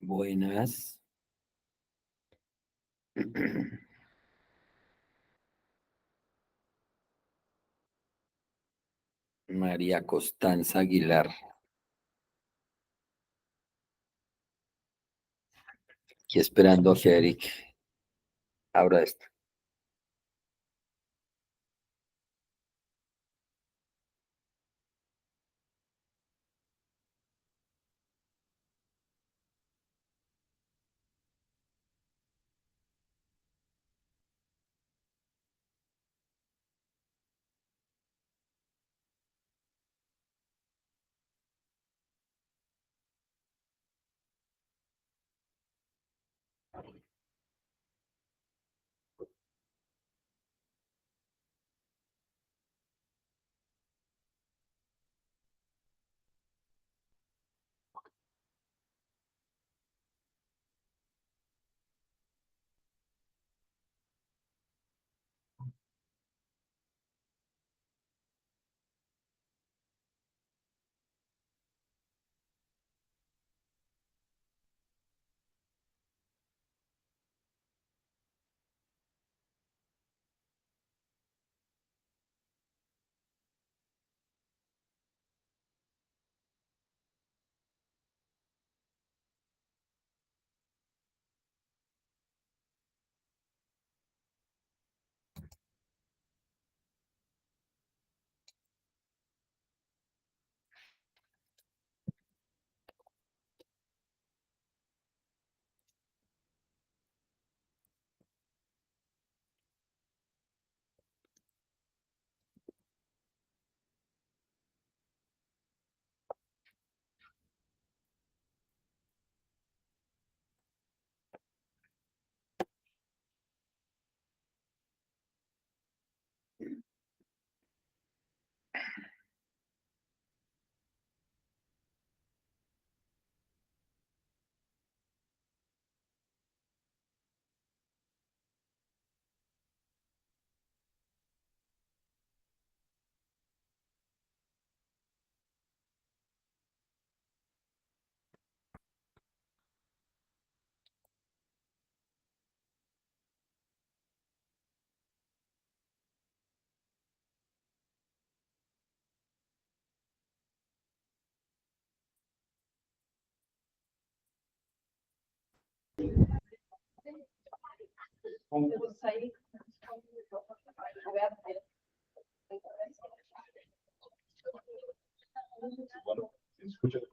Buenas. María Constanza Aguilar. Y esperando a que Eric abra esto.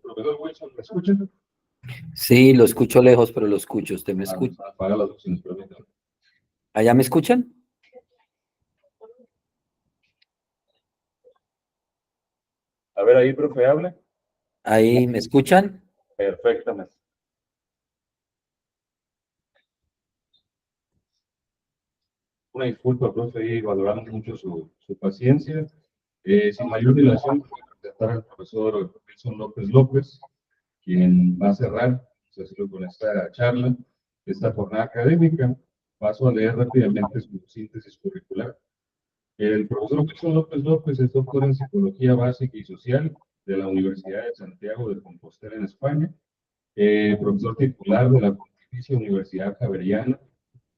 Profesor Wilson, ¿me escucha? Sí, lo escucho lejos, pero lo escucho. ¿Usted me escucha? Apaga las opciones, permítame. ¿Allá me escuchan? A ver, ahí, profe, hable. ¿Ahí me escuchan? Perfectamente. Una disculpa, profe, y valoramos mucho su paciencia. Sin mayor dilación, voy a presentar al profesor Wilson López López, quien va a cerrar, con esta charla, esta jornada académica. Paso a leer rápidamente su síntesis curricular. El profesor Wilson López López es doctor en Psicología Básica y Social de la Universidad de Santiago de Compostela, en España. Profesor titular de la Pontificia Universidad Javeriana,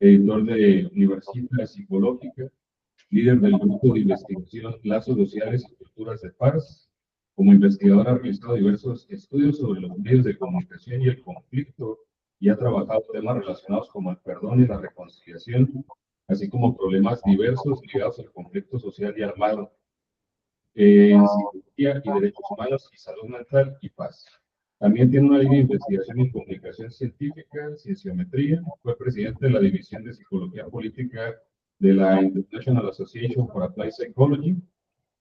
editor de Universidad Psicológica, líder del grupo de investigación Lazos Sociales y Culturas de Paz. Como investigador ha realizado diversos estudios sobre los medios de comunicación y el conflicto y ha trabajado temas relacionados como el perdón y la reconciliación, así como problemas diversos ligados al conflicto social y armado, en psicología y derechos humanos y salud mental y paz. También tiene una línea de investigación en comunicación científica, cienciometría. Fue presidente de la División de Psicología Política de la International Association for Applied Psychology,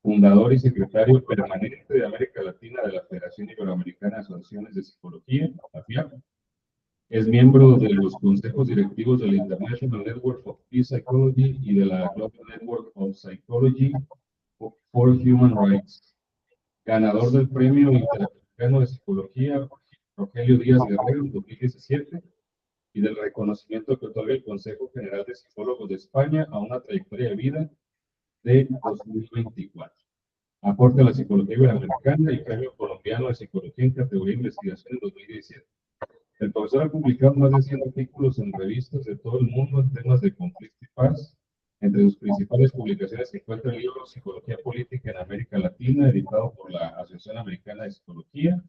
fundador y secretario permanente de América Latina de la Federación Iberoamericana de Asociaciones de Psicología, AFIAP. Es miembro de los consejos directivos de la International Network of Peace Psychology y de la Global Network of Psychology for Human Rights. Ganador del Premio Interamericano de Psicología Rogelio Díaz Guerrero en 2017 y del reconocimiento que otorga el Consejo General de Psicólogos de España a una trayectoria de vida de 2024. Aporte a la psicología iberoamericana y Premio Colombiano de Psicología en categoría de investigación en 2017. El profesor ha publicado más de 100 artículos en revistas de todo el mundo en temas de conflicto y paz. Entre sus principales publicaciones se encuentra el libro Psicología Política en América Latina, editado por la Asociación Americana de Psicología,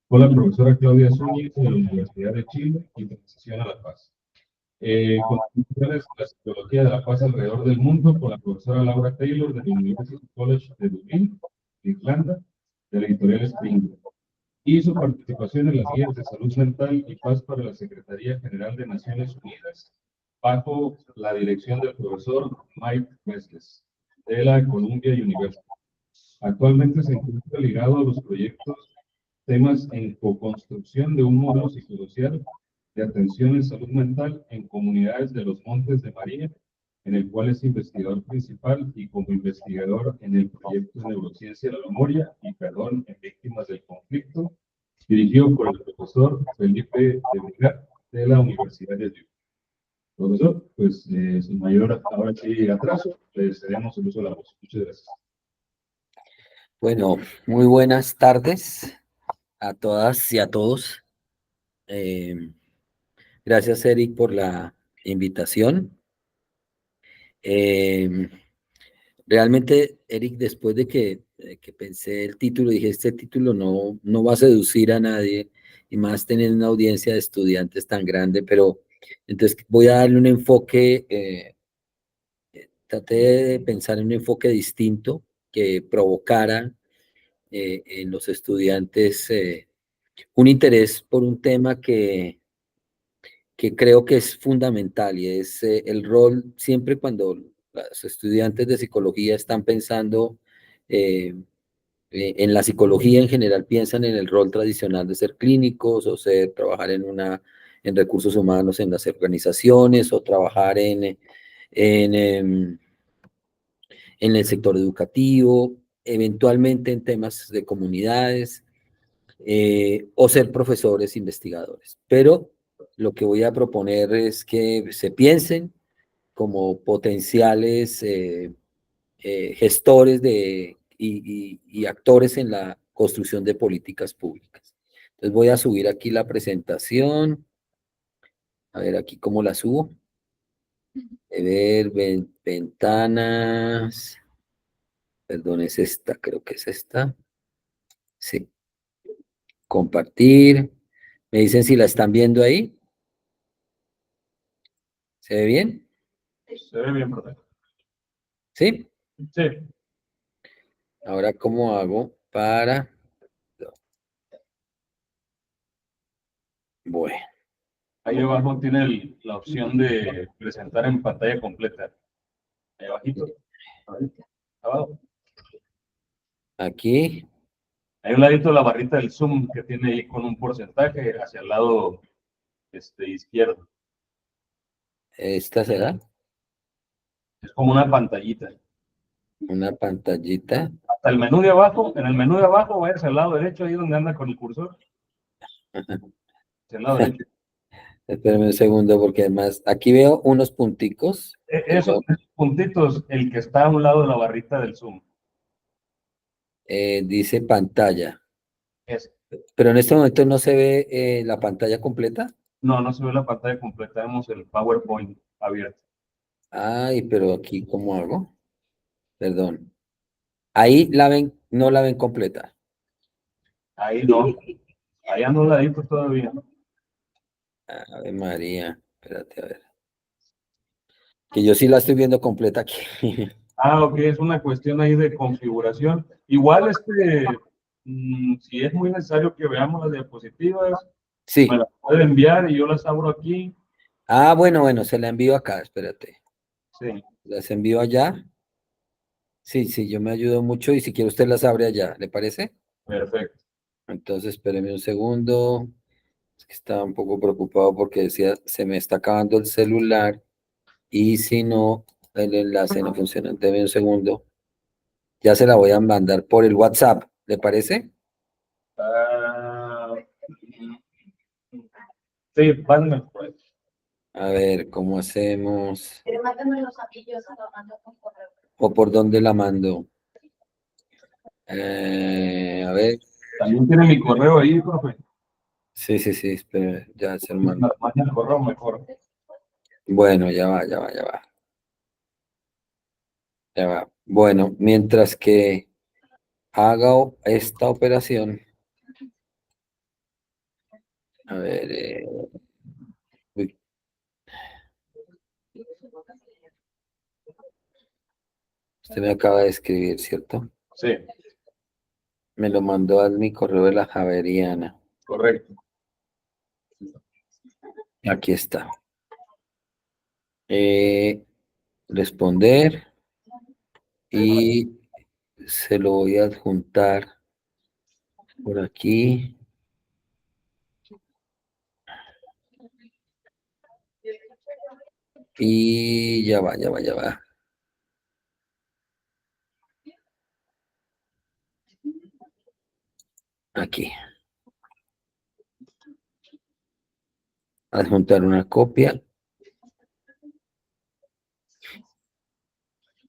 con la profesora Claudia Zúñiga de la Universidad de Chile y Transición a la Paz. Contribuciones de la psicología de la paz alrededor del mundo con la profesora Laura Taylor del University College de Dublín, Irlanda, de la editorial Springer. Y su participación en las guías de salud mental y paz para la Secretaría General de Naciones Unidas, bajo la dirección del profesor Mike Mesles, de la Columbia University. Actualmente se encuentra ligado a los proyectos, temas en co-construcción de un modelo psicosocial de atención en salud mental en comunidades de los Montes de María, en el cual es investigador principal y como investigador en el proyecto de Neurociencia de la Memoria y Perdón en Víctimas del Conflicto, dirigido por el profesor Felipe de Vigar de la Universidad de Duke. Profesor, pues sin mayor ahora sí atraso, le cedemos el uso de la voz. Muchas gracias. Bueno, muy buenas tardes a todas y a todos. Gracias, Eric, por la invitación. Realmente, Eric, después de que pensé el título, dije, este título no va a seducir a nadie, y más tener una audiencia de estudiantes tan grande, pero entonces voy a darle un enfoque, traté de pensar en un enfoque distinto que provocara en los estudiantes un interés por un tema que creo que es fundamental, y es el rol, siempre cuando los estudiantes de psicología están pensando en la psicología en general, piensan en el rol tradicional de ser clínicos o trabajar en recursos humanos en las organizaciones, o trabajar en el sector educativo, eventualmente en temas de comunidades, o ser profesores investigadores. Pero lo que voy a proponer es que se piensen como potenciales gestores y actores en la construcción de políticas públicas. Entonces voy a subir aquí la presentación. A ver aquí cómo la subo. A ver, ventanas. Perdón, es esta, creo que es esta. Sí. Compartir. Me dicen si la están viendo ahí. ¿Se ve bien? Se ve bien, profe. ¿Sí? Sí. Ahora, ¿cómo hago para...? Bueno. Ahí abajo tiene la opción de presentar en pantalla completa. Ahí abajito. Abajo. Aquí. Hay un ladito de la barrita del Zoom que tiene ahí con un porcentaje hacia el lado izquierdo. ¿Esta será? Es como una pantallita. Una pantallita. Hasta el menú de abajo, en el menú de abajo, vaya hacia el lado derecho, ahí donde anda con el cursor. Hacia el lado derecho. Espérame un segundo, porque además aquí veo unos punticos. Esos puntitos, el que está a un lado de la barrita del Zoom. Dice pantalla. Ese. Pero en este momento no se ve la pantalla completa. No se ve la pantalla completa, vemos el PowerPoint abierto. Ay, pero aquí, ¿cómo hago? Perdón. Ahí la ven, no la ven completa. Ahí no. Ahí ando ladito todavía. Ave María, espérate, a ver. Que yo sí la estoy viendo completa aquí. Ok, es una cuestión ahí de configuración. Igual, si es muy necesario que veamos las diapositivas, Sí. me las puede enviar y yo las abro aquí. Ah, bueno, se la envío acá, espérate. Sí. Las envío allá. Sí, yo me ayudo mucho, y si quiere usted las abre allá, ¿le parece? Perfecto. Entonces, espéreme un segundo. Es que estaba un poco preocupado porque decía, se me está acabando el celular, y si no, el enlace no funciona. Deme un segundo. Ya se la voy a mandar por el WhatsApp, ¿le parece? Sí, pásenme por ahí. A ver, ¿cómo hacemos? Pero mándamelos a mí, yo se los mando con correo. ¿O por dónde la mando? A ver. También tiene mi correo ahí, profe. Sí, sí, sí, espera, ya se lo mando. Mañana correo mejor. Bueno, ya va, ya va, ya va, ya va. Bueno, mientras que haga esta operación, a ver, uy, usted me acaba de escribir, ¿cierto? Sí, Me lo mandó a mi correo de la Javeriana. correcto. Aquí está. Responder y se lo voy a adjuntar por aquí. Y ya va, ya va, ya va. Aquí. Adjuntar una copia.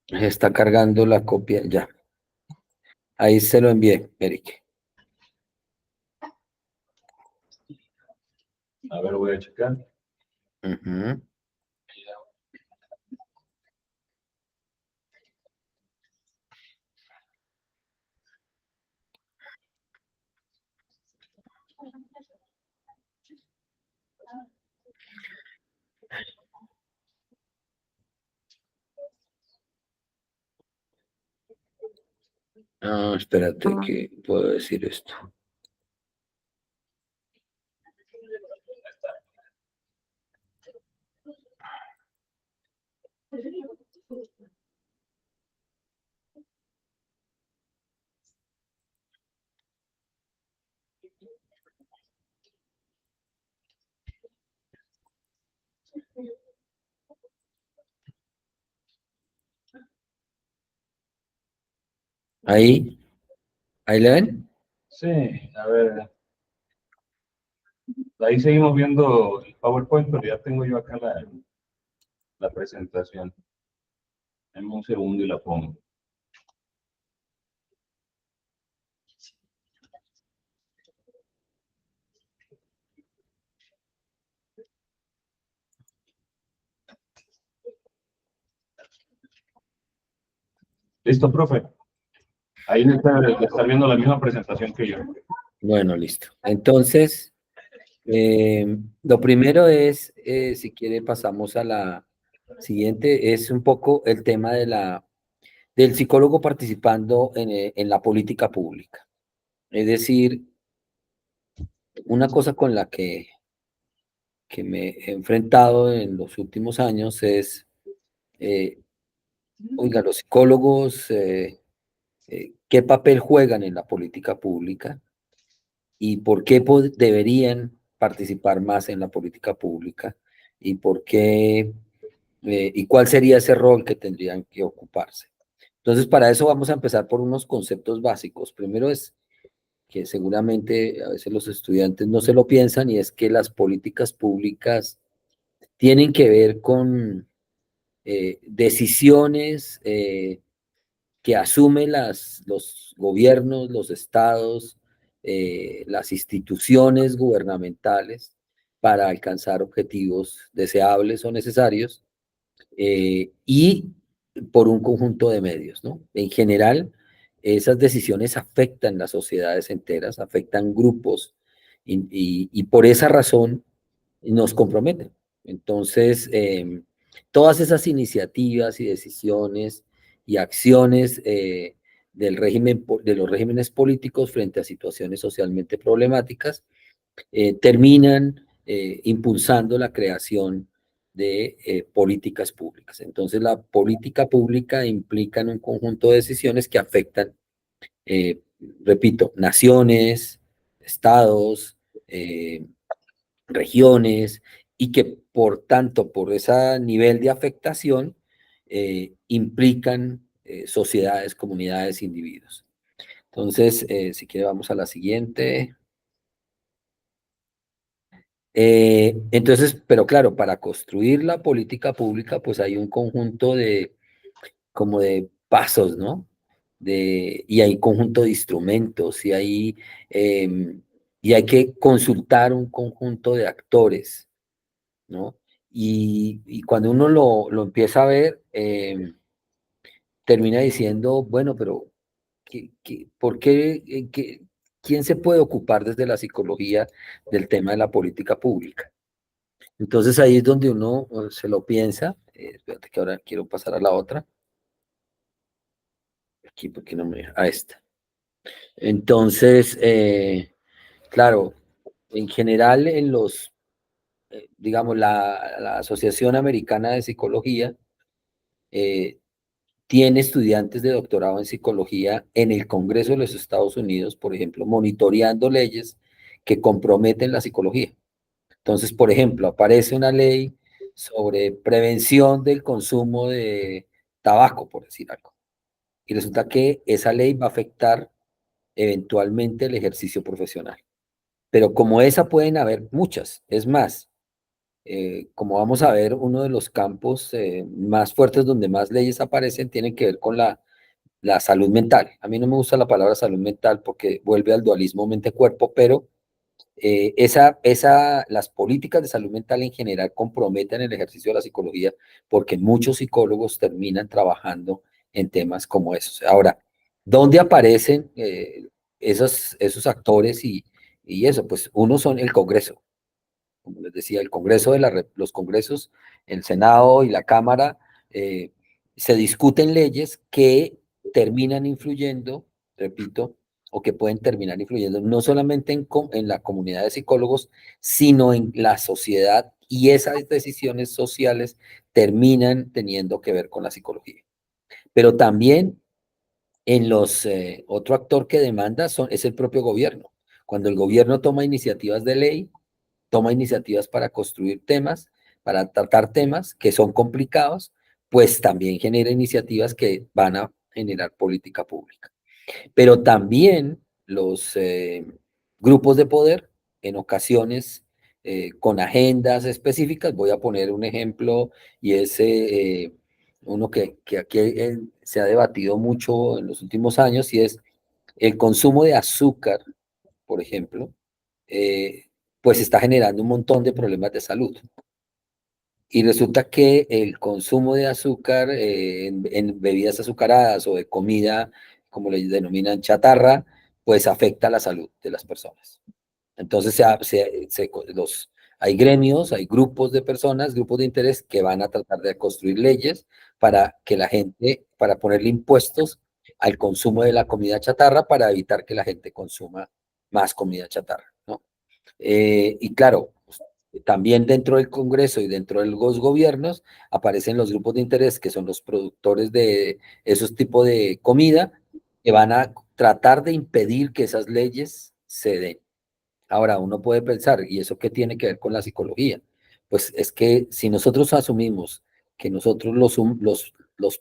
Se está cargando la copia ya. Ahí se lo envié, Eric. A ver, voy a checar. Ujú. Ah, espérate que puedo decir esto. Ahí, ahí le ven. Sí, a ver. Ahí seguimos viendo el PowerPoint, pero ya tengo yo acá la presentación. En un segundo y la pongo. ¿Listo, profe? Ahí está viendo la misma presentación que yo. Bueno, listo. Entonces, lo primero es, si quiere, pasamos a la siguiente, es un poco el tema del psicólogo participando en la política pública. Es decir, una cosa con la que me he enfrentado en los últimos años es, eh, oiga, los psicólogos, ¿qué papel juegan en la política pública y por qué deberían participar más en la política pública y por qué, y cuál sería ese rol que tendrían que ocuparse? Entonces, para eso vamos a empezar por unos conceptos básicos. Primero es que seguramente a veces los estudiantes no se lo piensan, y es que las políticas públicas tienen que ver con decisiones que asumen los gobiernos, los estados, las instituciones gubernamentales para alcanzar objetivos deseables o necesarios, y por un conjunto de medios, ¿no? En general, esas decisiones afectan las sociedades enteras, afectan grupos, y por esa razón nos comprometen. Entonces, todas esas iniciativas y decisiones y acciones de los regímenes políticos frente a situaciones socialmente problemáticas terminan impulsando la creación de políticas públicas. Entonces, la política pública implica en un conjunto de decisiones que afectan, repito, naciones, estados, regiones, y que por tanto, por ese nivel de afectación, implican sociedades, comunidades, individuos. Entonces, si quiere, vamos a la siguiente. Entonces, pero claro, para construir la política pública, pues hay un conjunto como de pasos, ¿no? Y hay un conjunto de instrumentos, y hay y hay que consultar un conjunto de actores, ¿no? Y cuando uno lo empieza a ver, termina diciendo, bueno, pero ¿por qué, quién se puede ocupar desde la psicología del tema de la política pública? Entonces ahí es donde uno se lo piensa. Espérate que ahora quiero pasar a la otra. Aquí, porque no me deja. A esta. Entonces, claro, en general en los, digamos, la Asociación Americana de Psicología eh, tiene estudiantes de doctorado en psicología en el Congreso de los Estados Unidos, por ejemplo, monitoreando leyes que comprometen la psicología. Entonces, por ejemplo, aparece una ley sobre prevención del consumo de tabaco, por decir algo. Y resulta que esa ley va a afectar eventualmente el ejercicio profesional. Pero como esa pueden haber muchas. Es más, como vamos a ver, uno de los campos más fuertes donde más leyes aparecen tienen que ver con la salud mental. A mí no me gusta la palabra salud mental porque vuelve al dualismo mente-cuerpo, pero las políticas de salud mental en general comprometen el ejercicio de la psicología porque muchos psicólogos terminan trabajando en temas como esos. Ahora, ¿dónde aparecen esos actores y eso? Pues uno son el Congreso, como les decía, el Congreso los congresos, el Senado y la Cámara, eh, se discuten leyes que terminan influyendo, repito, o que pueden terminar influyendo no solamente en la comunidad de psicólogos, sino en la sociedad, y esas decisiones sociales terminan teniendo que ver con la psicología. Pero también otro actor que demanda es el propio gobierno. Cuando el gobierno toma iniciativas de ley, toma iniciativas para construir temas, para tratar temas que son complicados, pues también genera iniciativas que van a generar política pública. Pero también los grupos de poder, en ocasiones con agendas específicas, voy a poner un ejemplo y es uno que aquí se ha debatido mucho en los últimos años y es el consumo de azúcar, por ejemplo, eh, pues está generando un montón de problemas de salud. Y resulta que el consumo de azúcar en bebidas azucaradas o de comida, como le denominan chatarra, pues afecta a la salud de las personas. Entonces hay gremios, hay grupos de personas, grupos de interés que van a tratar de construir leyes para que la gente, para ponerle impuestos al consumo de la comida chatarra para evitar que la gente consuma más comida chatarra, ¿no? Y claro, pues, también dentro del Congreso y dentro de los gobiernos aparecen los grupos de interés que son los productores de esos tipos de comida que van a tratar de impedir que esas leyes se den. Ahora, uno puede pensar, ¿y eso qué tiene que ver con la psicología? Pues es que si nosotros asumimos que nosotros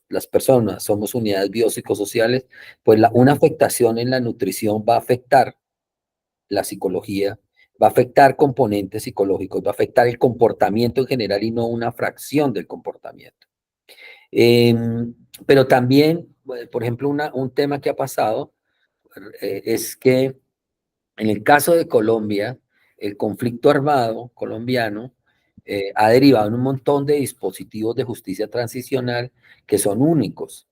las personas somos unidades biopsicosociales, pues una afectación en la nutrición va a afectar la psicología, va a afectar componentes psicológicos, va a afectar el comportamiento en general y no una fracción del comportamiento. Eh, pero también, por ejemplo, un tema que ha pasado es que en el caso de Colombia, el conflicto armado colombiano ha derivado en un montón de dispositivos de justicia transicional que son únicos,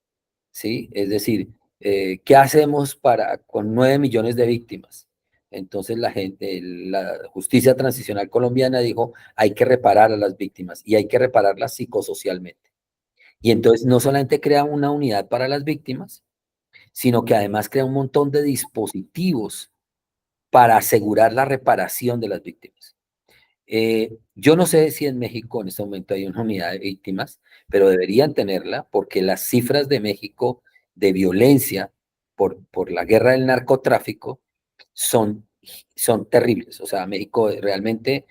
¿sí? Es decir, ¿qué hacemos con 9 millones de víctimas? Entonces la justicia transicional colombiana dijo, hay que reparar a las víctimas y hay que repararlas psicosocialmente. Y entonces no solamente crea una unidad para las víctimas, sino que además crea un montón de dispositivos para asegurar la reparación de las víctimas. Yo no sé si en México en este momento hay una unidad de víctimas, pero deberían tenerla porque las cifras de México de violencia por la guerra del narcotráfico son, son terribles. O sea, México realmente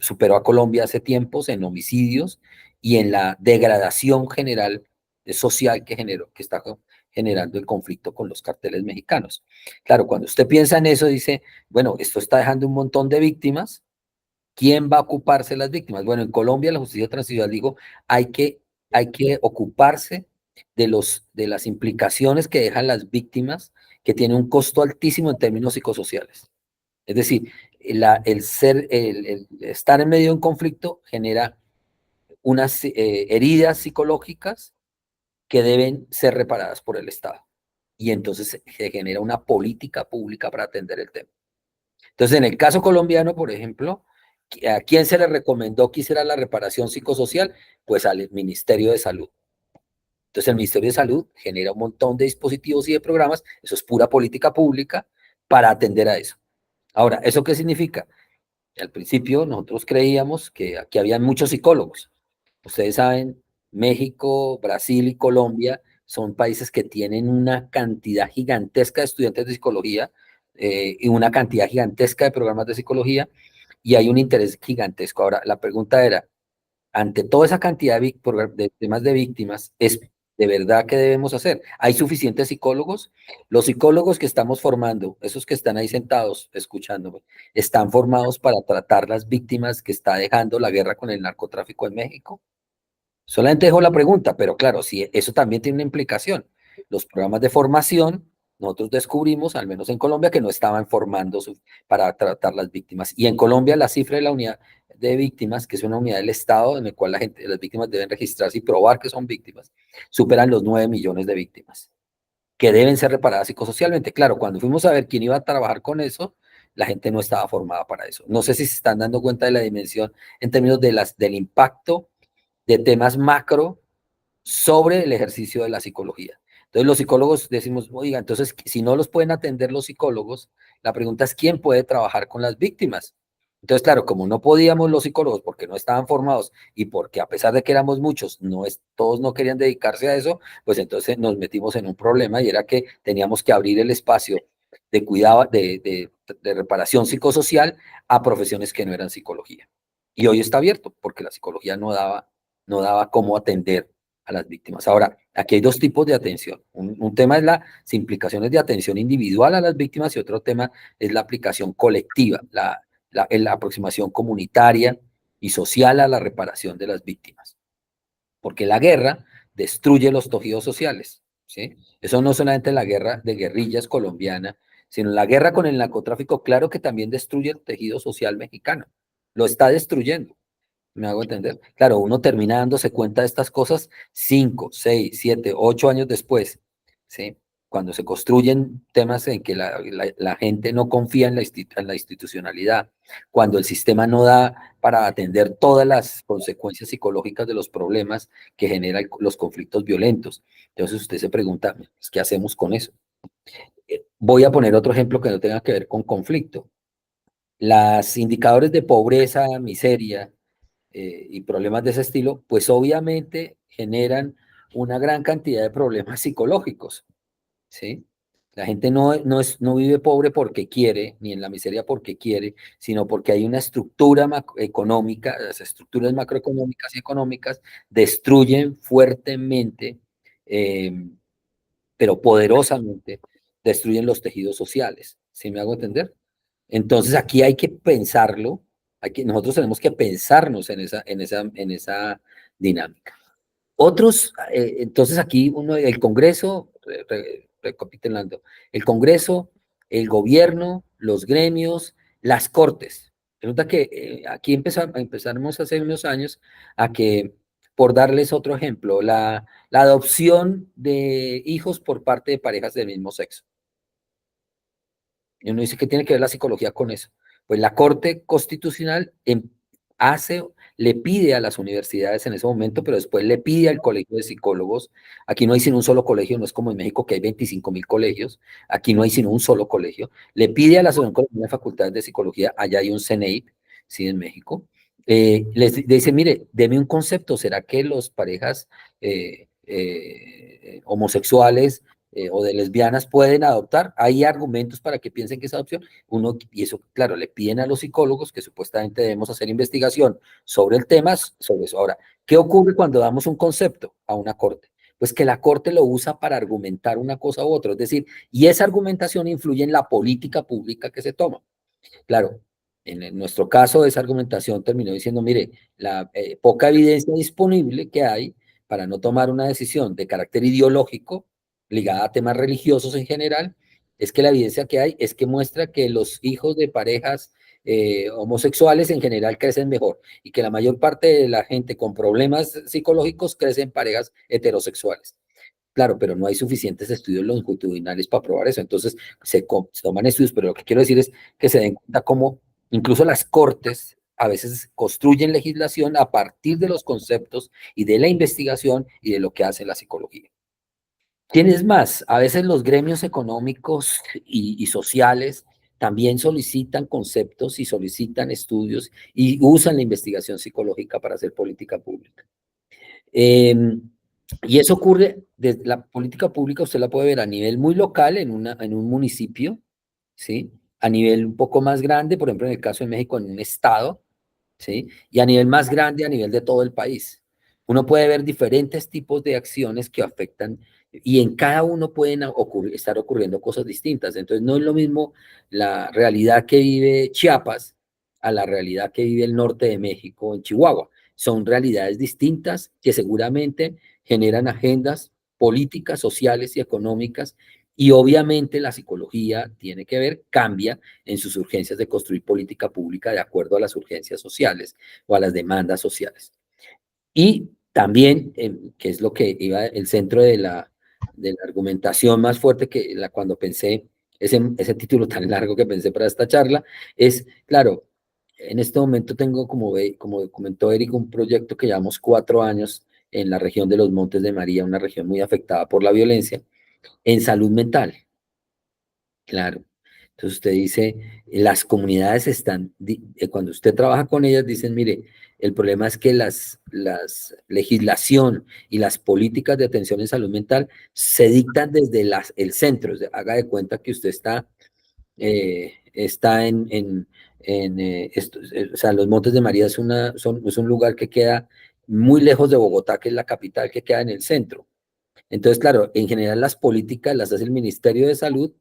superó a Colombia hace tiempos en homicidios y en la degradación general social que está generando el conflicto con los carteles mexicanos. Claro, cuando usted piensa en eso, dice, bueno, esto está dejando un montón de víctimas. ¿Quién va a ocuparse de las víctimas? Bueno, en Colombia la justicia transicional dijo, hay que ocuparse de las implicaciones que dejan las víctimas, que tiene un costo altísimo en términos psicosociales. Es decir, el estar en medio de un conflicto genera unas heridas psicológicas que deben ser reparadas por el Estado. Y entonces se genera una política pública para atender el tema. Entonces, en el caso colombiano, por ejemplo, ¿a quién se le recomendó que hiciera la reparación psicosocial? Pues al Ministerio de Salud. Entonces, el Ministerio de Salud genera un montón de dispositivos y de programas, eso es pura política pública para atender a eso. Ahora, ¿eso qué significa? Al principio nosotros creíamos que aquí habían muchos psicólogos. Ustedes saben, México, Brasil y Colombia son países que tienen una cantidad gigantesca de estudiantes de psicología y una cantidad gigantesca de programas de psicología y hay un interés gigantesco. Ahora, la pregunta era, ante toda esa cantidad de temas de víctimas, ¿es de verdad qué debemos hacer? ¿Hay suficientes psicólogos? Los psicólogos que estamos formando, esos que están ahí sentados escuchándome, ¿están formados para tratar las víctimas que está dejando la guerra con el narcotráfico en México? Solamente dejo la pregunta, pero claro, sí, eso también tiene una implicación. Los programas de formación, nosotros descubrimos, al menos en Colombia, que no estaban formando para tratar las víctimas. Y en Colombia la cifra de la unidad de víctimas, que es una unidad del Estado en la cual las víctimas deben registrarse y probar que son víctimas, superan los 9 millones de víctimas, que deben ser reparadas psicosocialmente. Claro, cuando fuimos a ver quién iba a trabajar con eso, la gente no estaba formada para eso. No sé si se están dando cuenta de la dimensión en términos del impacto de temas macro sobre el ejercicio de la psicología. Entonces los psicólogos decimos, oiga, entonces si no los pueden atender los psicólogos, la pregunta es quién puede trabajar con las víctimas. Entonces, claro, como no podíamos los psicólogos porque no estaban formados y porque a pesar de que éramos muchos, todos no querían dedicarse a eso, pues entonces nos metimos en un problema y era que teníamos que abrir el espacio de cuidado, de reparación psicosocial a profesiones que no eran psicología. Y hoy está abierto porque la psicología no daba cómo atender a las víctimas. Ahora, aquí hay dos tipos de atención. Un tema es las implicaciones de atención individual a las víctimas y otro tema es la aplicación colectiva, la aproximación comunitaria y social a la reparación de las víctimas. Porque la guerra destruye los tejidos sociales, ¿sí? Eso no solamente la guerra de guerrillas colombiana, sino la guerra con el narcotráfico, claro que también destruye el tejido social mexicano. Lo está destruyendo. ¿Me hago entender? Claro, uno termina dándose cuenta de estas cosas 5, 6, 7, 8 años después, ¿sí? Cuando se construyen temas en que la gente no confía en la institucionalidad, cuando el sistema no da para atender todas las consecuencias psicológicas de los problemas que generan los conflictos violentos. Entonces usted se pregunta, pues, ¿qué hacemos con eso? Voy a poner otro ejemplo que no tenga que ver con conflicto. Los indicadores de pobreza, miseria, y problemas de ese estilo, pues obviamente generan una gran cantidad de problemas psicológicos, ¿sí? La gente no vive pobre porque quiere, ni en la miseria porque quiere, sino porque hay una estructura económica, las estructuras macroeconómicas y económicas destruyen fuertemente, eh, pero poderosamente, destruyen los tejidos sociales. ¿Sí me hago entender? Entonces aquí hay que pensarlo, nosotros tenemos que pensarnos en esa dinámica. Entonces aquí el Congreso, recapitulando, el Congreso, el gobierno, los gremios, las cortes. Resulta que aquí empezamos hace unos años a que, por darles otro ejemplo, la adopción de hijos por parte de parejas del mismo sexo. Y uno dice, ¿qué tiene que ver la psicología con eso? Pues la Corte Constitucional le pide a las universidades en ese momento, pero después le pide al Colegio de Psicólogos. Aquí no hay sino un solo colegio, no es como en México que hay 25,000 colegios, aquí no hay sino un solo colegio. Le pide a la Asociación Colombiana de Facultades de Psicología, allá hay un CNEIP, sí, en México, les dice, mire, deme un concepto, ¿será que las parejas homosexuales o de lesbianas pueden adoptar? Hay argumentos para que piensen que es adopción. Y eso, claro, le piden a los psicólogos que supuestamente debemos hacer investigación sobre el tema, sobre eso. Ahora, ¿qué ocurre cuando damos un concepto a una corte? Pues que la corte lo usa para argumentar una cosa u otra, es decir, y esa argumentación influye en la política pública que se toma. Claro, en nuestro caso esa argumentación terminó diciendo, mire, la poca evidencia disponible que hay para no tomar una decisión de carácter ideológico ligada a temas religiosos en general, es que la evidencia que hay es que muestra que los hijos de parejas homosexuales en general crecen mejor y que la mayor parte de la gente con problemas psicológicos crece en parejas heterosexuales. Claro, pero no hay suficientes estudios longitudinales para probar eso. Entonces, se toman estudios, pero lo que quiero decir es que se den cuenta cómo incluso las cortes a veces construyen legislación a partir de los conceptos y de la investigación y de lo que hace la psicología. ¿Quién es más? A veces los gremios económicos y sociales también solicitan conceptos y solicitan estudios y usan la investigación psicológica para hacer política pública. Y eso ocurre, desde la política pública usted la puede ver a nivel muy local en un municipio, ¿sí? A nivel un poco más grande, por ejemplo, en el caso de México, en un estado, ¿sí? Y a nivel más grande, a nivel de todo el país. Uno puede ver diferentes tipos de acciones que afectan y en cada uno pueden estar ocurriendo cosas distintas. Entonces, no es lo mismo la realidad que vive Chiapas a la realidad que vive el norte de México en Chihuahua. Son realidades distintas que seguramente generan agendas políticas, sociales y económicas y obviamente la psicología tiene que ver, cambia en sus urgencias de construir política pública de acuerdo a las urgencias sociales o a las demandas sociales. Y también, que es lo que iba el centro de la argumentación más fuerte que cuando pensé ese título tan largo que pensé para esta charla, es, claro, en este momento tengo, como comentó Eric, un proyecto que llevamos 4 años en la región de los Montes de María, una región muy afectada por la violencia, en salud mental. Claro. Entonces usted dice, las comunidades cuando usted trabaja con ellas, dicen, mire, el problema es que las legislación y las políticas de atención en salud mental se dictan desde el centro. O sea, haga de cuenta que usted está o sea, los Montes de María es un lugar que queda muy lejos de Bogotá, que es la capital, que queda en el centro. Entonces, claro, en general las políticas las hace el Ministerio de Salud,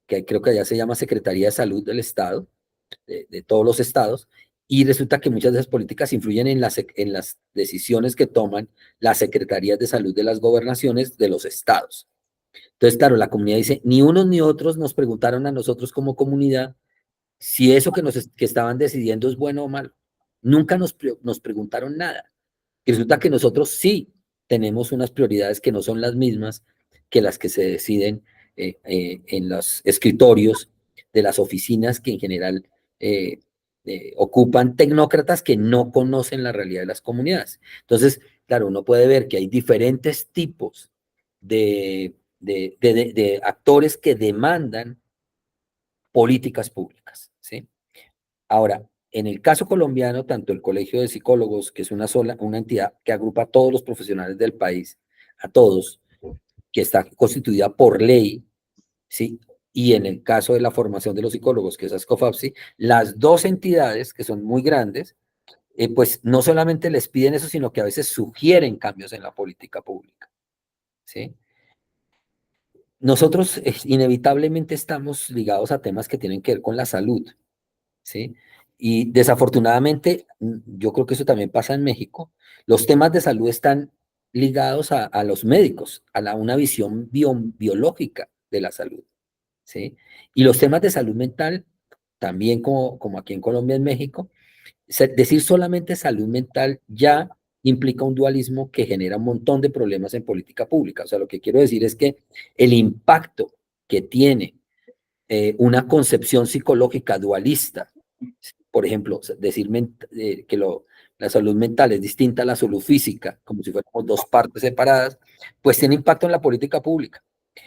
que creo que allá se llama Secretaría de Salud del Estado, de todos los estados, y resulta que muchas de esas políticas influyen en las decisiones que toman las secretarías de salud de las gobernaciones de los estados. Entonces, claro, la comunidad dice, ni unos ni otros nos preguntaron a nosotros como comunidad si eso que estaban decidiendo es bueno o malo. Nunca nos preguntaron nada. Y resulta que nosotros sí tenemos unas prioridades que no son las mismas que las que se deciden en los escritorios de las oficinas que en general ocupan tecnócratas que no conocen la realidad de las comunidades. Entonces, claro, uno puede ver que hay diferentes tipos de actores que demandan políticas públicas, ¿sí? Ahora, en el caso colombiano, tanto el Colegio de Psicólogos, que es una entidad que agrupa a todos los profesionales del país, a todos, que está constituida por ley, ¿sí? Y en el caso de la formación de los psicólogos, que es ASCOFAPSI, las dos entidades, que son muy grandes, pues no solamente les piden eso, sino que a veces sugieren cambios en la política pública, ¿sí? Nosotros inevitablemente estamos ligados a temas que tienen que ver con la salud, ¿sí? Y desafortunadamente, yo creo que eso también pasa en México, los temas de salud están ligados a los médicos, una visión biológica de la salud, ¿sí? Y los temas de salud mental, también como aquí en Colombia, en México, decir solamente salud mental ya implica un dualismo que genera un montón de problemas en política pública. O sea, lo que quiero decir es que el impacto que tiene una concepción psicológica dualista, por ejemplo, decir la salud mental es distinta a la salud física, como si fuéramos dos partes separadas, pues tiene impacto en la política pública.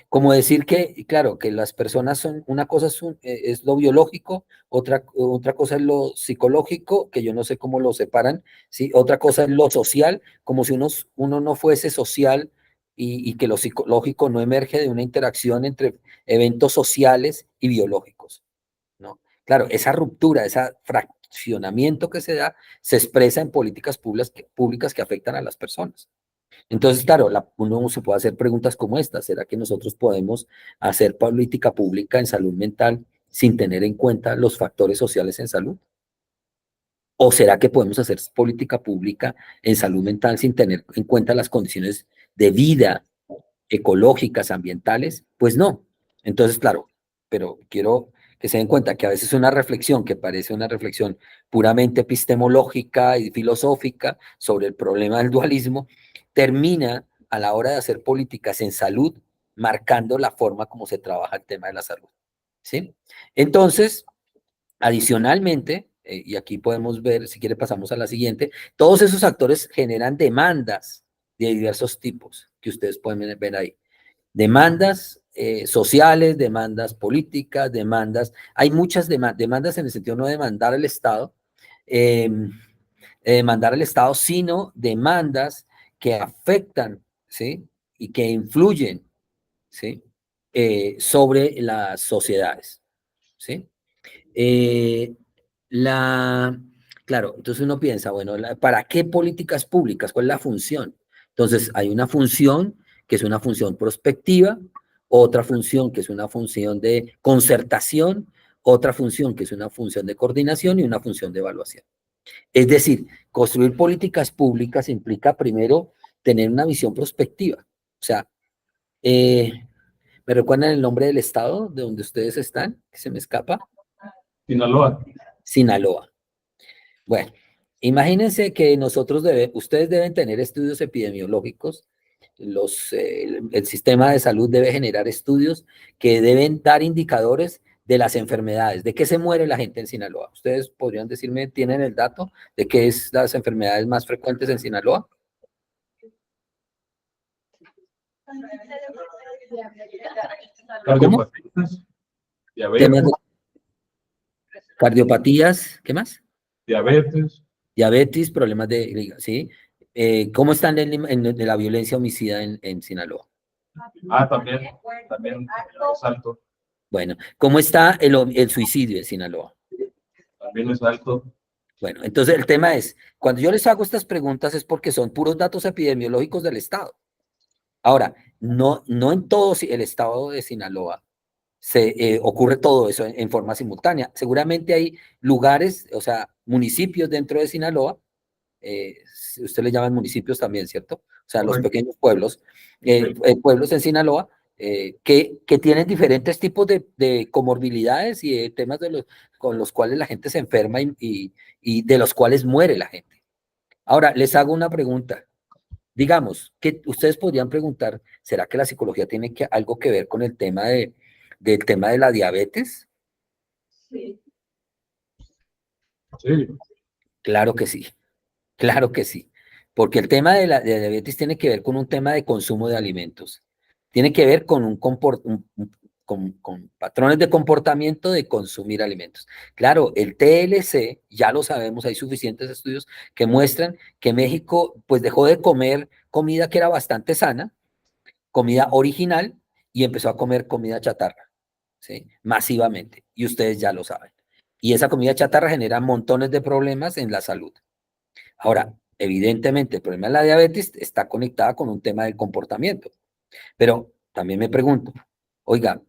Como decir que, claro, que las personas una cosa es lo biológico, otra cosa es lo psicológico, que yo no sé cómo lo separan, ¿sí? Otra cosa es lo social, como si uno no fuese social y que lo psicológico no emerge de una interacción entre eventos sociales y biológicos, ¿no? Claro, esa ruptura, ese fraccionamiento que se da, se expresa en políticas públicas que afectan a las personas. Entonces, claro, uno se puede hacer preguntas como esta. ¿Será que nosotros podemos hacer política pública en salud mental sin tener en cuenta los factores sociales en salud? ¿O será que podemos hacer política pública en salud mental sin tener en cuenta las condiciones de vida ecológicas, ambientales? Pues no. Entonces, claro, pero quiero que se den cuenta que a veces una reflexión que parece una reflexión puramente epistemológica y filosófica sobre el problema del dualismo, termina a la hora de hacer políticas en salud, marcando la forma como se trabaja el tema de la salud, ¿sí? Entonces, adicionalmente, y aquí podemos ver, si quiere pasamos a la siguiente, todos esos actores generan demandas de diversos tipos que ustedes pueden ver ahí. Demandas sociales, demandas políticas, demandas, hay muchas demandas en el sentido no de demandar al Estado, eh, demandar al Estado, sino demandas que afectan, ¿sí? Y que influyen, ¿sí? Sobre las sociedades, ¿sí? Eh, la, claro, entonces uno piensa, bueno, ¿para qué políticas públicas? ¿Cuál es la función? Entonces, hay una función que es una función prospectiva, otra función que es una función de concertación, otra función que es una función de coordinación y una función de evaluación. Es decir, construir políticas públicas implica primero tener una visión prospectiva. O sea, ¿me recuerdan el nombre del estado de donde ustedes están? Que se me escapa. Sinaloa. Sinaloa. Bueno, imagínense que ustedes deben tener estudios epidemiológicos, el sistema de salud debe generar estudios que deben dar indicadores de las enfermedades, de qué se muere la gente en Sinaloa. ¿Ustedes podrían decirme, tienen el dato de qué es las enfermedades más frecuentes en Sinaloa? ¿Cómo? Cardiopatías, ¿Qué más? diabetes, Cardiopatías, ¿qué más? diabetes, Diabetes, problemas de, ¿sí? ¿Cómo están en la violencia homicida en Sinaloa? también es alto, Bueno, ¿cómo está el suicidio en Sinaloa? también es alto. Bueno, entonces el tema es, cuando yo les hago estas preguntas es porque son puros datos epidemiológicos del estado. Ahora, no en todo el estado de Sinaloa se ocurre todo eso en forma simultánea. Seguramente hay lugares, o sea, municipios dentro de Sinaloa, ustedes le llaman municipios también, ¿cierto? O sea, los Correcto. pequeños pueblos, pueblos en Sinaloa, que tienen diferentes tipos de comorbilidades y de temas con los cuales la gente se enferma y de los cuales muere la gente. Ahora, les hago una pregunta. Digamos, que ustedes podrían preguntar, ¿será que la psicología tiene algo que ver con el tema del tema de la diabetes? Sí. Sí, Claro que sí, claro que sí. Porque el tema de la diabetes tiene que ver con un tema de consumo de alimentos. Tiene que ver con con patrones de comportamiento de consumir alimentos. Claro, el TLC, ya lo sabemos, hay suficientes estudios que muestran que México pues dejó de comer comida que era bastante sana, comida original, y empezó a comer comida chatarra, ¿sí? Masivamente, y ustedes ya lo saben. Y esa comida chatarra genera montones de problemas en la salud. Ahora, evidentemente, el problema de la diabetes está conectada con un tema del comportamiento, pero también me pregunto, oiga,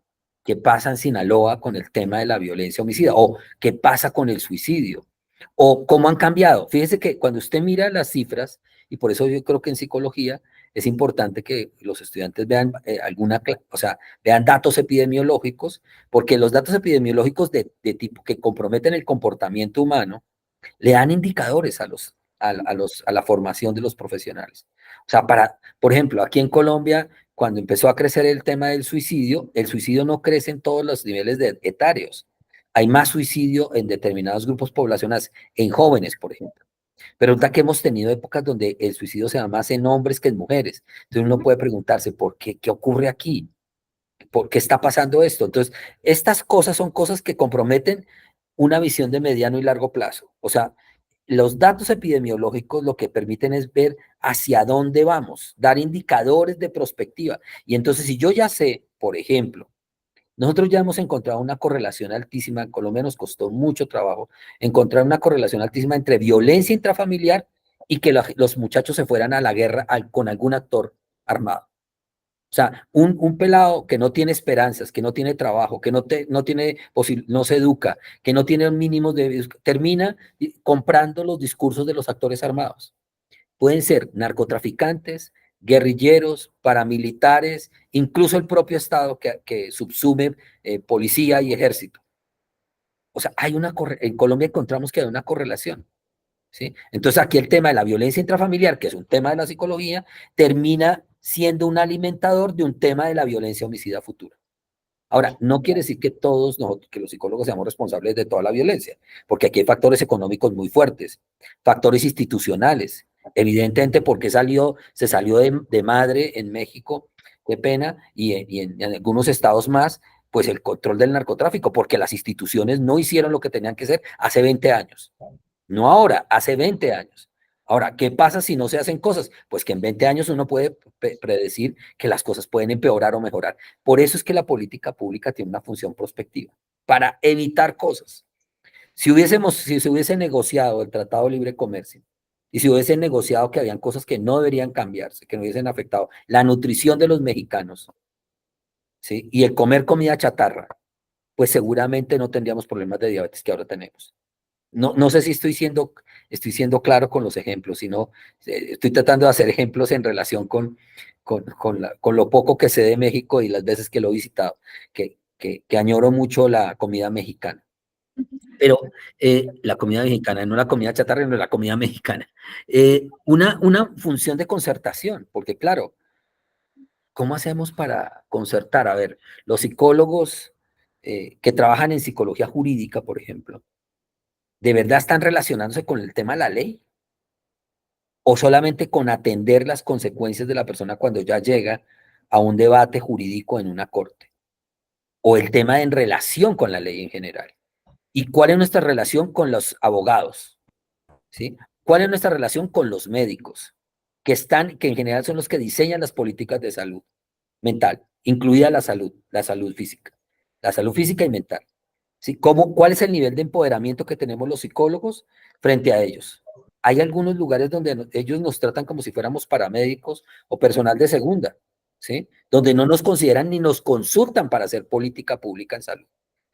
¿qué pasa en Sinaloa con el tema de la violencia homicida? ¿O qué pasa con el suicidio? ¿O cómo han cambiado? Fíjese que cuando usted mira las cifras, y por eso yo creo que en psicología es importante que los estudiantes vean o sea, vean datos epidemiológicos, porque los datos epidemiológicos de tipo que comprometen el comportamiento humano le dan indicadores a la formación de los profesionales. O sea, por ejemplo, aquí en Colombia, cuando empezó a crecer el tema del suicidio, el suicidio no crece en todos los niveles etarios. Hay más suicidio en determinados grupos poblacionales, en jóvenes, por ejemplo. Pero resulta que hemos tenido épocas donde el suicidio se da más en hombres que en mujeres. Entonces uno puede preguntarse, ¿por qué? ¿Qué ocurre aquí? ¿Por qué está pasando esto? Entonces, estas cosas son cosas que comprometen una visión de mediano y largo plazo. O sea, los datos epidemiológicos lo que permiten es ver hacia dónde vamos, dar indicadores de prospectiva. Y entonces, si yo ya sé, por ejemplo, nosotros ya hemos encontrado una correlación altísima, en Colombia nos costó mucho trabajo encontrar una correlación altísima entre violencia intrafamiliar y que los muchachos se fueran a la guerra con algún actor armado. O sea, un pelado que no tiene esperanzas, que no tiene trabajo, que no se educa, que no tiene un mínimo termina comprando los discursos de los actores armados. Pueden ser narcotraficantes, guerrilleros, paramilitares, incluso el propio Estado que subsume policía y ejército. O sea, en Colombia encontramos que hay una correlación, ¿sí? Entonces aquí el tema de la violencia intrafamiliar, que es un tema de la psicología, termina siendo un alimentador de un tema de la violencia homicida futura. Ahora, no quiere decir que todos nosotros, que los psicólogos seamos responsables de toda la violencia, porque aquí hay factores económicos muy fuertes, factores institucionales. Evidentemente, porque se salió de madre en México, qué pena, y en algunos estados más, pues el control del narcotráfico, porque las instituciones no hicieron lo que tenían que hacer hace 20 años. No ahora, hace 20 años. Ahora, ¿qué pasa si no se hacen cosas? Pues que en 20 años uno puede predecir que las cosas pueden empeorar o mejorar. Por eso es que la política pública tiene una función prospectiva, para evitar cosas. Si se hubiese negociado el Tratado de Libre Comercio y si hubiese negociado que habían cosas que no deberían cambiarse, que no hubiesen afectado la nutrición de los mexicanos, ¿sí? Y el comer comida chatarra, pues seguramente no tendríamos problemas de diabetes que ahora tenemos. No sé si estoy siendo claro con los ejemplos, sino estoy tratando de hacer ejemplos en relación con lo poco que sé de México y las veces que lo he visitado, que añoro mucho la comida mexicana. Pero la comida mexicana, no la comida chatarra, sino la comida mexicana. Una función de concertación, porque claro, ¿cómo hacemos para concertar? A ver, los psicólogos que trabajan en psicología jurídica, por ejemplo, ¿de verdad están relacionándose con el tema de la ley? ¿O solamente con atender las consecuencias de la persona cuando ya llega a un debate jurídico en una corte? ¿O el tema en relación con la ley en general? ¿Y cuál es nuestra relación con los abogados? ¿Sí? ¿Cuál es nuestra relación con los médicos? Que en general son los que diseñan las políticas de salud mental, incluida la salud física y mental. ¿Sí? ¿Cuál es el nivel de empoderamiento que tenemos los psicólogos frente a ellos? Hay algunos lugares donde ellos nos tratan como si fuéramos paramédicos o personal de segunda, ¿sí? Donde no nos consideran ni nos consultan para hacer política pública en salud.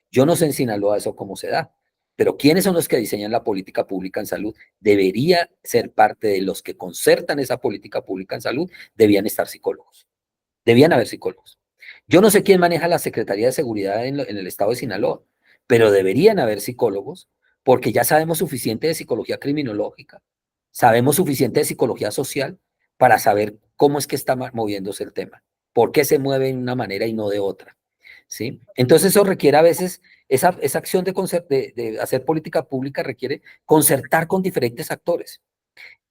Yo no sé en Sinaloa eso cómo se da, pero ¿quiénes son los que diseñan la política pública en salud? Debería ser parte de los que concertan esa política pública en salud, debían estar psicólogos. Debían haber psicólogos. Yo no sé quién maneja la Secretaría de Seguridad en el estado de Sinaloa, pero deberían haber psicólogos porque ya sabemos suficiente de psicología criminológica, sabemos suficiente de psicología social para saber cómo es que está moviéndose el tema, por qué se mueve de una manera y no de otra, ¿sí? Entonces eso requiere a veces, esa acción de hacer política pública requiere concertar con diferentes actores.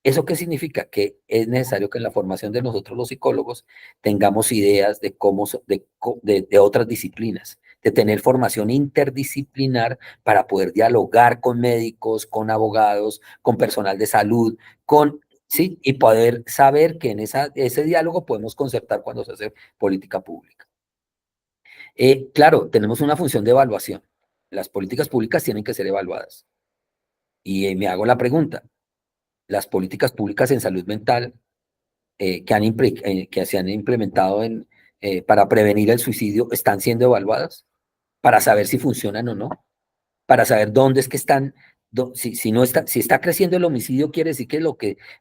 ¿Eso qué significa? Que es necesario que en la formación de nosotros los psicólogos tengamos ideas de de otras disciplinas, de tener formación interdisciplinar para poder dialogar con médicos, con abogados, con personal de salud, ¿sí? Y poder saber que en ese diálogo podemos concertar cuando se hace política pública. Claro, tenemos una función de evaluación. Las políticas públicas tienen que ser evaluadas. Y me hago la pregunta, las políticas públicas en salud mental que se han implementado para prevenir el suicidio están siendo evaluadas para saber si funcionan o no, para saber dónde es que están, si no está, si está creciendo el homicidio, quiere decir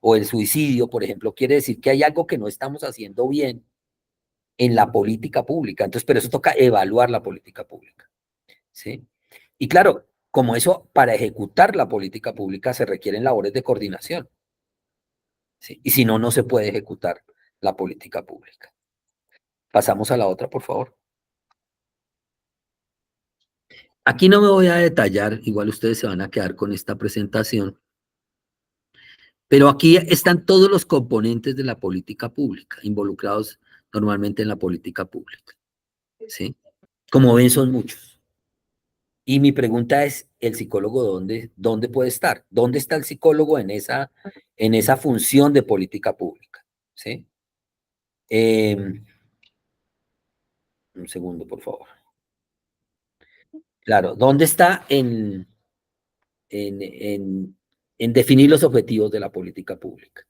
o el suicidio, por ejemplo, quiere decir que hay algo que no estamos haciendo bien en la política pública. Entonces, pero eso toca evaluar la política pública, ¿sí? Y claro, como eso, para ejecutar la política pública se requieren labores de coordinación. ¿Sí? Y si no, no se puede ejecutar la política pública. Pasamos a la otra, por favor. Aquí no me voy a detallar, igual ustedes se van a quedar con esta presentación, pero aquí están todos los componentes de la política pública, involucrados normalmente en la política pública. ¿Sí? Como ven, son muchos. Y mi pregunta es, ¿el psicólogo dónde puede estar? ¿Dónde está el psicólogo en esa función de política pública? ¿Sí? Un segundo, por favor. Claro, ¿dónde está en, en, en definir los objetivos de la política pública?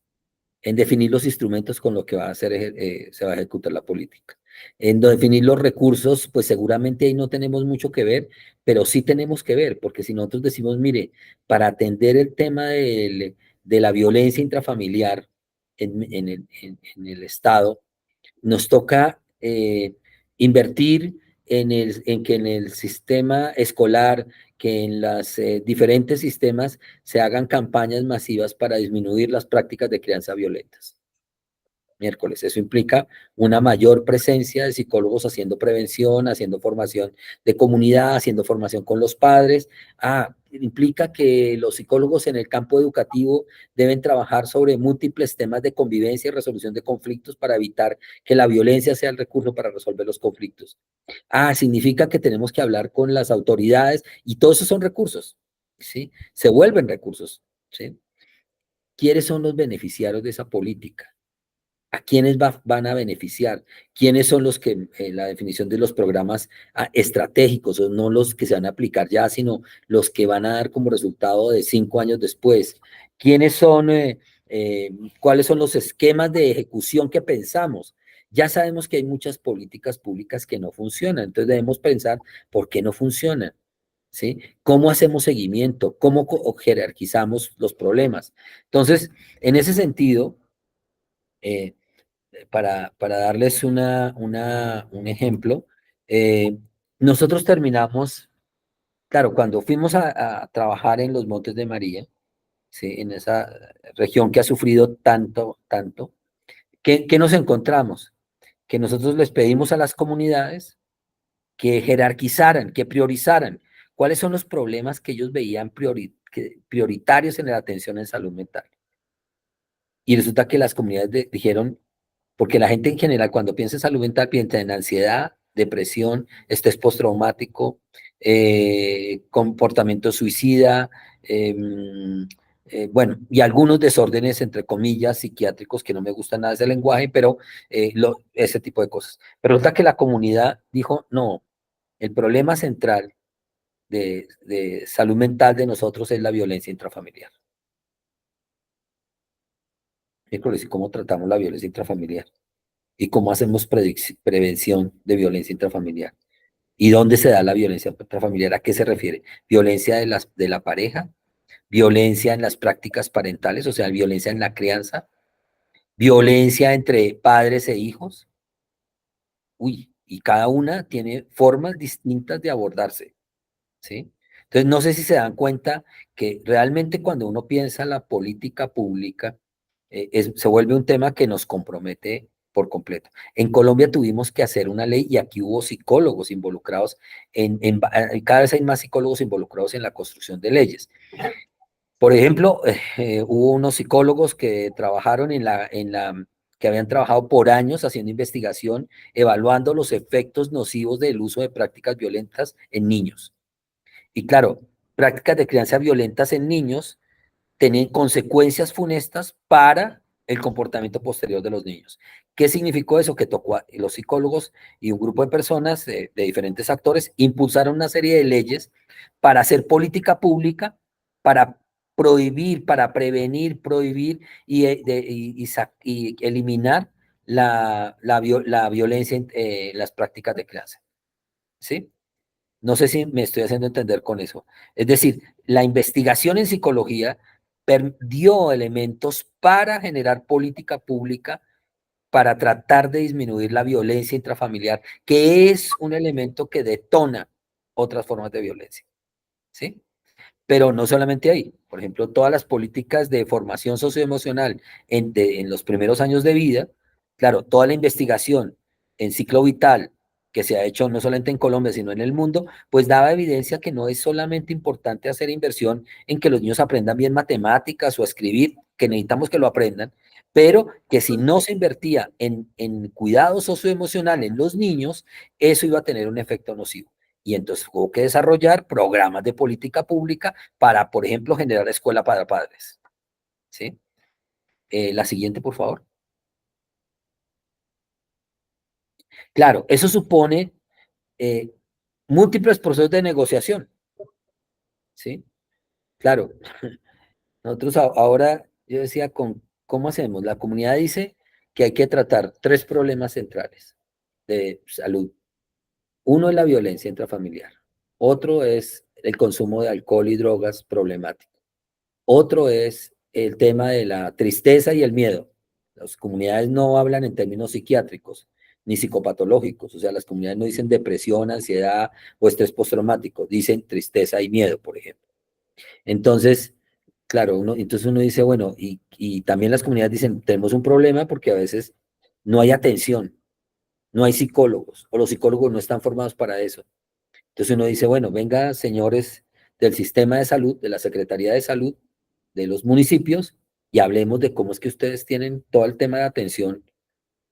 En definir los instrumentos con los que se va a ejecutar la política? En definir los recursos, pues seguramente ahí no tenemos mucho que ver, pero sí tenemos que ver, porque si nosotros decimos, mire, para atender el tema de la violencia intrafamiliar en el Estado, nos toca invertir en que en el sistema escolar, que en los diferentes sistemas se hagan campañas masivas para disminuir las prácticas de crianza violentas. Miércoles. Eso implica una mayor presencia de psicólogos haciendo prevención, haciendo formación de comunidad, haciendo formación con los padres. Implica que los psicólogos en el campo educativo deben trabajar sobre múltiples temas de convivencia y resolución de conflictos para evitar que la violencia sea el recurso para resolver los conflictos. Significa que tenemos que hablar con las autoridades y todos esos son recursos, ¿sí? Se vuelven recursos, ¿sí? ¿Quiénes son los beneficiarios de esa política? ¿A quiénes van a beneficiar? ¿Quiénes son los que, la definición de los programas estratégicos, o no los que se van a aplicar ya, sino los que van a dar como resultado de 5 años después? ¿Quiénes son, cuáles son los esquemas de ejecución que pensamos? Ya sabemos que hay muchas políticas públicas que no funcionan, entonces debemos pensar por qué no funcionan, ¿sí? ¿Cómo hacemos seguimiento? ¿Cómo jerarquizamos los problemas? Entonces, en ese sentido, para darles un ejemplo, nosotros terminamos, claro, cuando fuimos a trabajar en los Montes de María, ¿sí? En esa región que ha sufrido tanto, tanto, ¿qué nos encontramos? Que nosotros les pedimos a las comunidades que jerarquizaran, que priorizaran cuáles son los problemas que ellos veían prioritarios en la atención en salud mental. Y resulta que las comunidades dijeron, porque la gente en general cuando piensa en salud mental piensa en ansiedad, depresión, estrés postraumático, comportamiento suicida, bueno, y algunos desórdenes, entre comillas, psiquiátricos, que no me gusta nada ese lenguaje, pero ese tipo de cosas. Pero resulta que la comunidad dijo, no, el problema central de salud mental de nosotros es la violencia intrafamiliar. ¿Y cómo tratamos la violencia intrafamiliar? ¿Y cómo hacemos prevención de violencia intrafamiliar? ¿Y dónde se da la violencia intrafamiliar? ¿A qué se refiere? ¿Violencia de la pareja? ¿Violencia en las prácticas parentales? O sea, violencia en la crianza. ¿Violencia entre padres e hijos? Uy, y cada una tiene formas distintas de abordarse, ¿sí? Entonces, no sé si se dan cuenta que realmente cuando uno piensa la política pública, se vuelve un tema que nos compromete por completo. En Colombia tuvimos que hacer una ley y aquí hubo psicólogos involucrados, cada vez hay más psicólogos involucrados en la construcción de leyes. Por ejemplo, hubo unos psicólogos que trabajaron que habían trabajado por años haciendo investigación, evaluando los efectos nocivos del uso de prácticas violentas en niños. Y claro, prácticas de crianza violentas en niños tienen consecuencias funestas para el comportamiento posterior de los niños. ¿Qué significó eso? Que tocó a los psicólogos y un grupo de personas, de diferentes actores, impulsaron una serie de leyes para hacer política pública, para prohibir, para prevenir, prohibir y eliminar la violencia en las prácticas de crianza. ¿Sí? No sé si me estoy haciendo entender con eso. Es decir, la investigación en psicología dio elementos para generar política pública para tratar de disminuir la violencia intrafamiliar, que es un elemento que detona otras formas de violencia, ¿sí? Pero no solamente ahí. Por ejemplo, todas las políticas de formación socioemocional en los primeros años de vida, claro, toda la investigación en ciclo vital que se ha hecho no solamente en Colombia, sino en el mundo, pues daba evidencia que no es solamente importante hacer inversión en que los niños aprendan bien matemáticas o escribir, que necesitamos que lo aprendan, pero que si no se invertía en cuidado socioemocional en los niños, eso iba a tener un efecto nocivo. Y entonces hubo que desarrollar programas de política pública para, por ejemplo, generar escuela para padres. ¿Sí? La siguiente, por favor. Claro, eso supone múltiples procesos de negociación. ¿Sí? Claro, nosotros ahora, yo decía, ¿cómo hacemos? La comunidad dice que hay que tratar 3 problemas centrales de salud. Uno es la violencia intrafamiliar. Otro es el consumo de alcohol y drogas problemático. Otro es el tema de la tristeza y el miedo. Las comunidades no hablan en términos psiquiátricos, ni psicopatológicos. O sea, las comunidades no dicen depresión, ansiedad o estrés postraumático, dicen tristeza y miedo, por ejemplo. Entonces, claro, entonces uno dice, bueno, y también las comunidades dicen, tenemos un problema porque a veces no hay atención, no hay psicólogos, o los psicólogos no están formados para eso. Entonces uno dice, bueno, venga, señores del sistema de salud, de la Secretaría de Salud, de los municipios, y hablemos de cómo es que ustedes tienen todo el tema de atención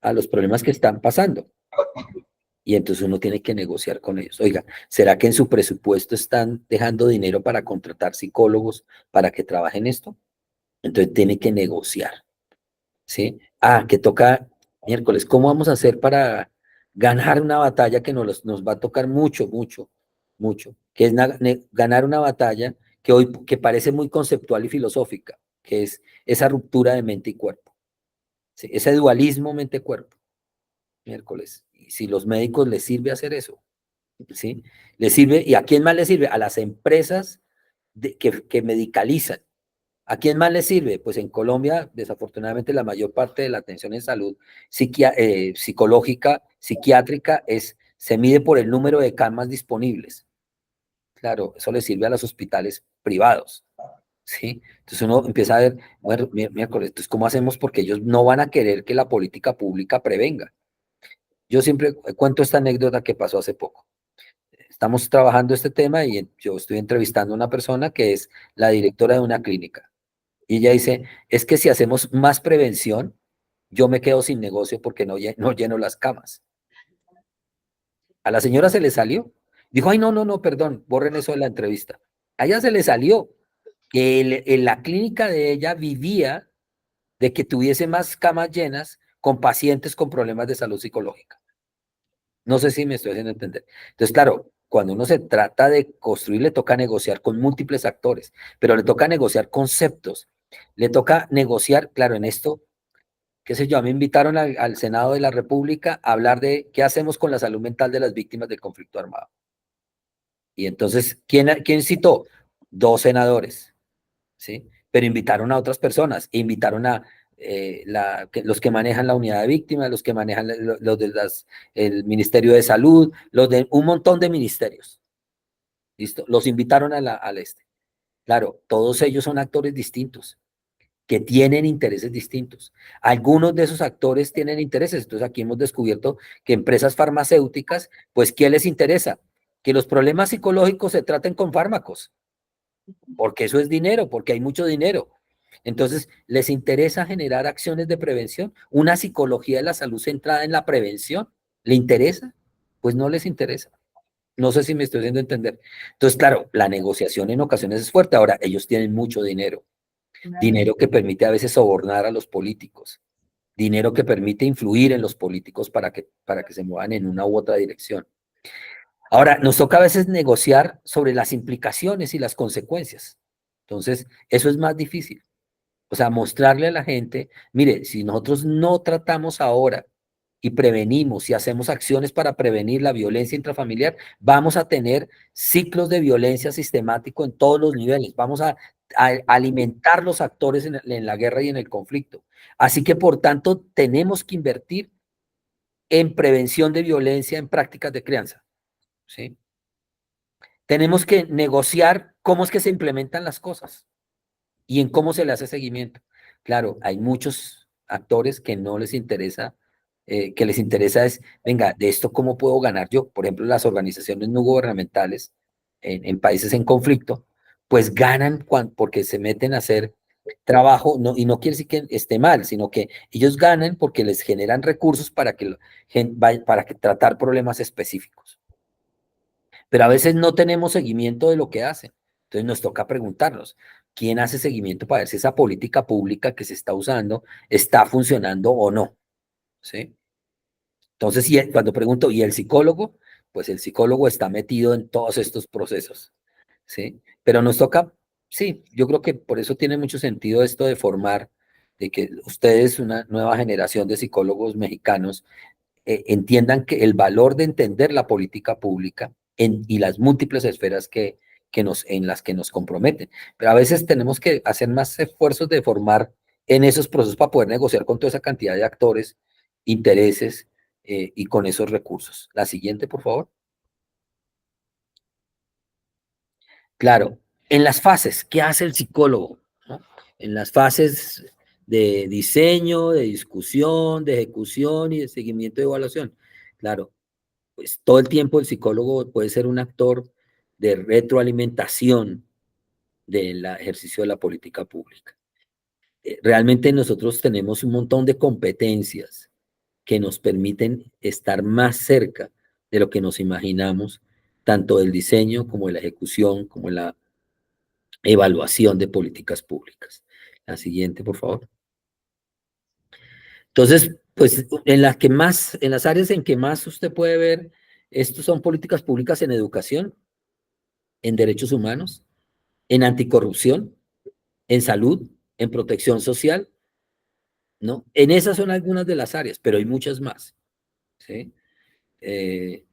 a los problemas que están pasando. Y entonces uno tiene que negociar con ellos. Oiga, ¿será que en su presupuesto están dejando dinero para contratar psicólogos para que trabajen esto? Entonces tiene que negociar, ¿sí? Que toca miércoles, ¿cómo vamos a hacer para ganar una batalla que nos va a tocar mucho, mucho, mucho? Que es ganar una batalla que hoy que parece muy conceptual y filosófica, que es esa ruptura de mente y cuerpo, ¿sí? Ese dualismo mente-cuerpo, miércoles. Y si los médicos les sirve hacer eso, ¿sí? Les sirve, ¿y a quién más les sirve? A las empresas que medicalizan. ¿A quién más le sirve? Pues en Colombia, desafortunadamente, la mayor parte de la atención en salud psicológica, psiquiátrica, se mide por el número de camas disponibles. Claro, eso le sirve a los hospitales privados, ¿sí? Entonces uno empieza a ver, bueno, miércoles, entonces, ¿cómo hacemos? Porque ellos no van a querer que la política pública prevenga. Yo siempre cuento esta anécdota que pasó hace poco. Estamos trabajando este tema y yo estoy entrevistando a una persona que es la directora de una clínica. Y ella dice, es que si hacemos más prevención, yo me quedo sin negocio porque no lleno las camas. A la señora se le salió. Dijo, ay, no, no, no, perdón, borren eso de la entrevista. A ella se le salió que en la clínica de ella vivía de que tuviese más camas llenas con pacientes con problemas de salud psicológica. No sé si me estoy haciendo entender. Entonces, claro, cuando uno se trata de construir, le toca negociar con múltiples actores, pero le toca negociar conceptos, le toca negociar, claro, en esto, qué sé yo, a mí me invitaron al Senado de la República a hablar de qué hacemos con la salud mental de las víctimas del conflicto armado. Y entonces, ¿quién citó? Dos senadores, ¿sí? Pero invitaron a otras personas, invitaron a los que manejan la unidad de víctimas, los que manejan los de el Ministerio de Salud, los de un montón de ministerios, ¿listo? Los invitaron al este. Claro, todos ellos son actores distintos, que tienen intereses distintos. Algunos de esos actores tienen intereses, entonces aquí hemos descubierto que empresas farmacéuticas, pues, ¿qué les interesa? Que los problemas psicológicos se traten con fármacos, porque eso es dinero, porque hay mucho dinero. Entonces, ¿les interesa generar acciones de prevención? ¿Una psicología de la salud centrada en la prevención? ¿Le interesa? Pues no les interesa. No sé si me estoy haciendo entender. Entonces, claro, la negociación en ocasiones es fuerte. Ahora, ellos tienen mucho dinero. Dinero que permite a veces sobornar a los políticos. Dinero que permite influir en los políticos para que se muevan en una u otra dirección. Ahora, nos toca a veces negociar sobre las implicaciones y las consecuencias. Entonces, eso es más difícil. O sea, mostrarle a la gente, mire, si nosotros no tratamos ahora y prevenimos y hacemos acciones para prevenir la violencia intrafamiliar, vamos a tener ciclos de violencia sistemático en todos los niveles. Vamos a alimentar los actores en la guerra y en el conflicto. Así que, por tanto, tenemos que invertir en prevención de violencia, en prácticas de crianza, ¿sí? Tenemos que negociar cómo es que se implementan las cosas y en cómo se le hace seguimiento. Claro, hay muchos actores que no les interesa, que les interesa es, venga, de esto cómo puedo ganar yo. Por ejemplo, las organizaciones no gubernamentales en países en conflicto, pues ganan porque se meten a hacer trabajo, y no quiere decir que esté mal, sino que ellos ganan porque les generan recursos para que tratar problemas específicos. Pero a veces no tenemos seguimiento de lo que hacen. Entonces nos toca preguntarnos, ¿quién hace seguimiento para ver si esa política pública que se está usando está funcionando o no? ¿Sí? Entonces, cuando pregunto, ¿y el psicólogo? Pues el psicólogo está metido en todos estos procesos. ¿Sí? Pero nos toca, sí, yo creo que por eso tiene mucho sentido esto de formar, de que ustedes, una nueva generación de psicólogos mexicanos, entiendan que el valor de entender la política pública y las múltiples esferas en las que nos comprometen. Pero a veces tenemos que hacer más esfuerzos de formar en esos procesos para poder negociar con toda esa cantidad de actores, intereses, y con esos recursos. La siguiente, por favor. Claro, en las fases, ¿qué hace el psicólogo? ¿No? En las fases de diseño, de discusión, de ejecución y de seguimiento de evaluación. Claro, pues todo el tiempo el psicólogo puede ser un actor de retroalimentación del ejercicio de la política pública. Realmente nosotros tenemos un montón de competencias que nos permiten estar más cerca de lo que nos imaginamos, tanto del diseño como de la ejecución, como de la evaluación de políticas públicas. La siguiente, por favor. Entonces, pues en las que más, en las áreas en que más usted puede ver, estos son políticas públicas en educación, en derechos humanos, en anticorrupción, en salud, en protección social, ¿no? En esas son algunas de las áreas, pero hay muchas más, ¿sí? Eh,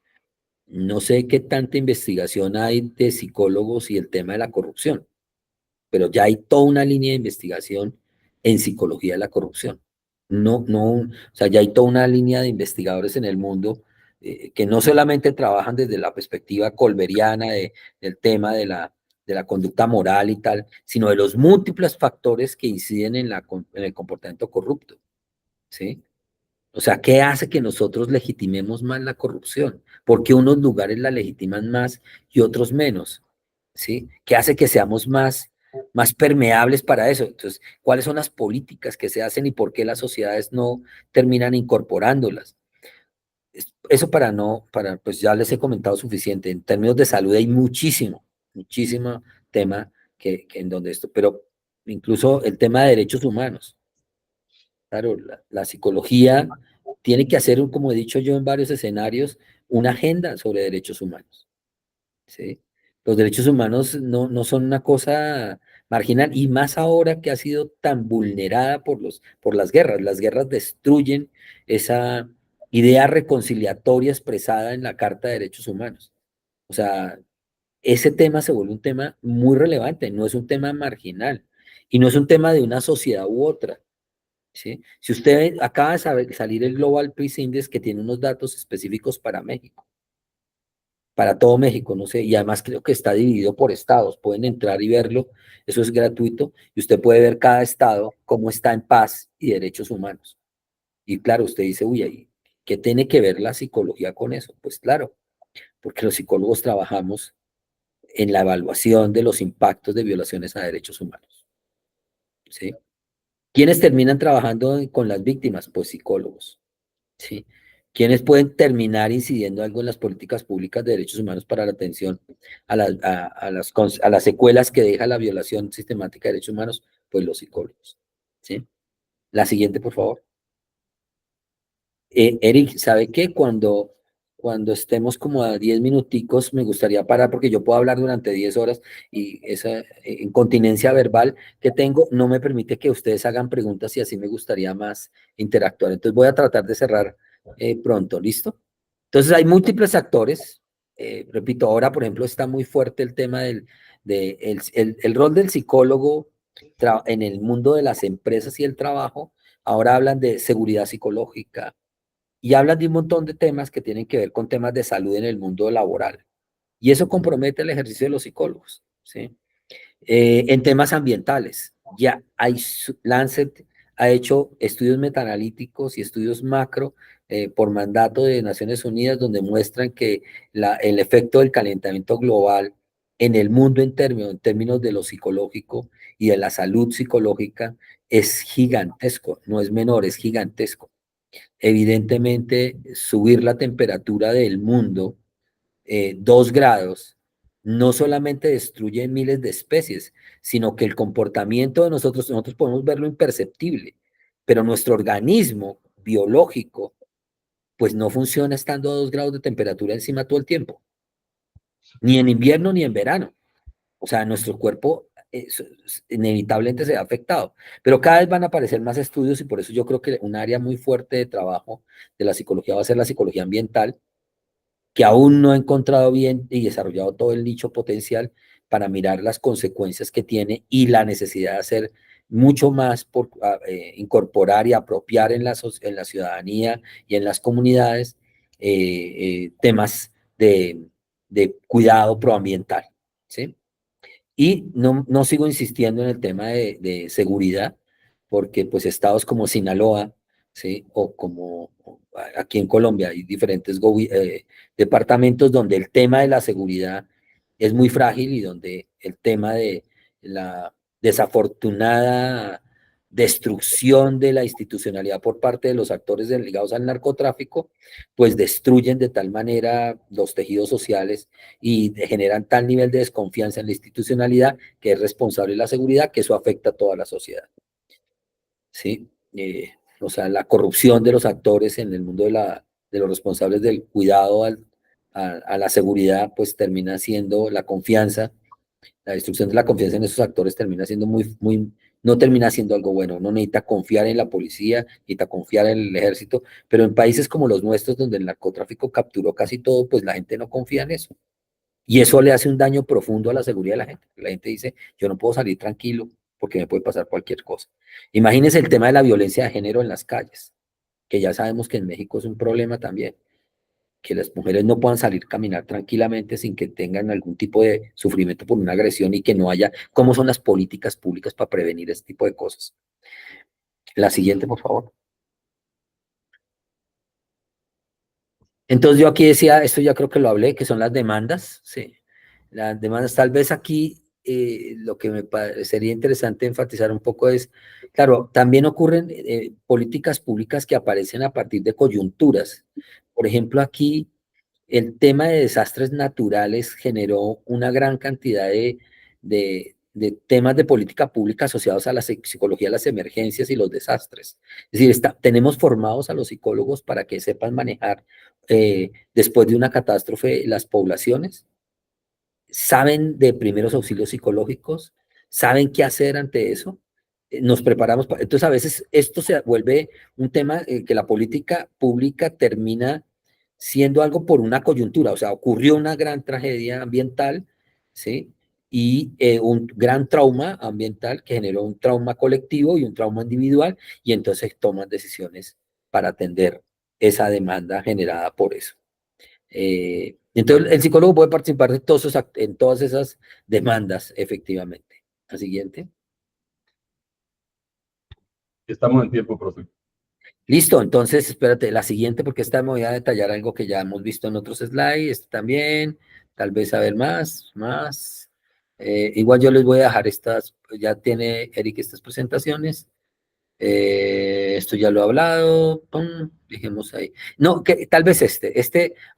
no sé qué tanta investigación hay de psicólogos y el tema de la corrupción, pero ya hay toda una línea de investigación en psicología de la corrupción. O sea, ya hay toda una línea de investigadores en el mundo que no solamente trabajan desde la perspectiva colberiana del tema de la conducta moral y tal, sino de los múltiples factores que inciden en el comportamiento corrupto, ¿sí? O sea, ¿qué hace que nosotros legitimemos más la corrupción? ¿Por qué unos lugares la legitiman más y otros menos? ¿Sí? ¿Qué hace que seamos más permeables para eso? Entonces, ¿cuáles son las políticas que se hacen y por qué las sociedades no terminan incorporándolas? Eso pues ya les he comentado suficiente. En términos de salud hay muchísimo tema que en donde esto, pero incluso el tema de derechos humanos. Claro, la psicología tiene que hacer, como he dicho yo en varios escenarios, una agenda sobre derechos humanos, ¿sí? Los derechos humanos no son una cosa marginal, y más ahora que ha sido tan vulnerada por las guerras. Las guerras destruyen esa idea reconciliatoria expresada en la Carta de Derechos Humanos. O sea, ese tema se vuelve un tema muy relevante, no es un tema marginal, y no es un tema de una sociedad u otra. ¿Sí? Si usted acaba de salir el Global Peace Index, que tiene unos datos específicos para México, para todo México, no sé, y además creo que está dividido por estados, pueden entrar y verlo, eso es gratuito, y usted puede ver cada estado cómo está en paz y derechos humanos. Y claro, usted dice, uy, ahí, ¿qué tiene que ver la psicología con eso? Pues claro, porque los psicólogos trabajamos en la evaluación de los impactos de violaciones a derechos humanos, ¿sí? ¿Quiénes terminan trabajando con las víctimas? Pues psicólogos. ¿Sí? ¿Quiénes pueden terminar incidiendo algo en las políticas públicas de derechos humanos para la atención a las secuelas que deja la violación sistemática de derechos humanos? Pues los psicólogos. ¿Sí? La siguiente, por favor. Eric, ¿sabe qué? Cuando estemos como a 10 minuticos, me gustaría parar porque yo puedo hablar durante 10 horas y esa incontinencia verbal que tengo no me permite que ustedes hagan preguntas y así me gustaría más interactuar. Entonces voy a tratar de cerrar pronto, ¿listo? Entonces hay múltiples actores. Repito, ahora por ejemplo está muy fuerte el tema el rol del psicólogo en el mundo de las empresas y el trabajo. Ahora hablan de seguridad psicológica y hablan de un montón de temas que tienen que ver con temas de salud en el mundo laboral. Y eso compromete el ejercicio de los psicólogos, ¿sí? En temas ambientales, ya hay, Lancet ha hecho estudios metaanalíticos y estudios macro por mandato de Naciones Unidas donde muestran que el efecto del calentamiento global en el mundo en términos de lo psicológico y de la salud psicológica es gigantesco, no es menor, es gigantesco. Evidentemente, subir la temperatura del mundo 2 grados no solamente destruye miles de especies, sino que el comportamiento de nosotros podemos verlo imperceptible, pero nuestro organismo biológico, pues no funciona estando a 2 grados de temperatura encima todo el tiempo, ni en invierno ni en verano. O sea, nuestro cuerpo inevitablemente se ve afectado, pero cada vez van a aparecer más estudios y por eso yo creo que un área muy fuerte de trabajo de la psicología va a ser la psicología ambiental, que aún no ha encontrado bien y desarrollado todo el nicho potencial para mirar las consecuencias que tiene y la necesidad de hacer mucho más por incorporar y apropiar en en la ciudadanía y en las comunidades temas de cuidado proambiental, ¿sí? Y no sigo insistiendo en el tema de seguridad, porque pues estados como Sinaloa, ¿sí? O como aquí en Colombia hay diferentes departamentos donde el tema de la seguridad es muy frágil y donde el tema de la desafortunada destrucción de la institucionalidad por parte de los actores ligados al narcotráfico, pues destruyen de tal manera los tejidos sociales y generan tal nivel de desconfianza en la institucionalidad que es responsable de la seguridad, que eso afecta a toda la sociedad. ¿Sí? O sea, la corrupción de los actores en el mundo de los responsables del cuidado a la seguridad, pues termina siendo la confianza, la destrucción de la confianza en esos actores termina siendo no termina siendo algo bueno. Uno necesita confiar en la policía, necesita confiar en el ejército, pero en países como los nuestros, donde el narcotráfico capturó casi todo, pues la gente no confía en eso. Y eso le hace un daño profundo a la seguridad de la gente. La gente dice, yo no puedo salir tranquilo porque me puede pasar cualquier cosa. Imagínense el tema de la violencia de género en las calles, que ya sabemos que en México es un problema también, que las mujeres no puedan salir a caminar tranquilamente sin que tengan algún tipo de sufrimiento por una agresión y que no haya, ¿cómo son las políticas públicas para prevenir este tipo de cosas? La siguiente, por favor. Entonces yo aquí decía, esto ya creo que lo hablé, que son las demandas, sí. Las demandas, tal vez aquí lo que me parecería interesante enfatizar un poco es, claro, también ocurren políticas públicas que aparecen a partir de coyunturas. Por ejemplo, aquí el tema de desastres naturales generó una gran cantidad de temas de política pública asociados a la psicología de las emergencias y los desastres. Es decir, tenemos formados a los psicólogos para que sepan manejar después de una catástrofe las poblaciones, saben de primeros auxilios psicológicos, saben qué hacer ante eso, nos preparamos. Entonces, a veces esto se vuelve un tema que la política pública termina siendo algo por una coyuntura, o sea, ocurrió una gran tragedia ambiental, ¿sí? Y un gran trauma ambiental que generó un trauma colectivo y un trauma individual, y entonces toman decisiones para atender esa demanda generada por eso. Entonces, el psicólogo puede participar de en todas esas demandas, efectivamente. La siguiente. Estamos en tiempo, profe. Listo, entonces espérate, la siguiente, porque esta me voy a detallar algo que ya hemos visto en otros slides, este también, tal vez a ver más. Igual yo les voy a dejar estas, ya tiene Eric estas presentaciones. Esto ya lo he hablado, pum, dejemos ahí. No, que tal vez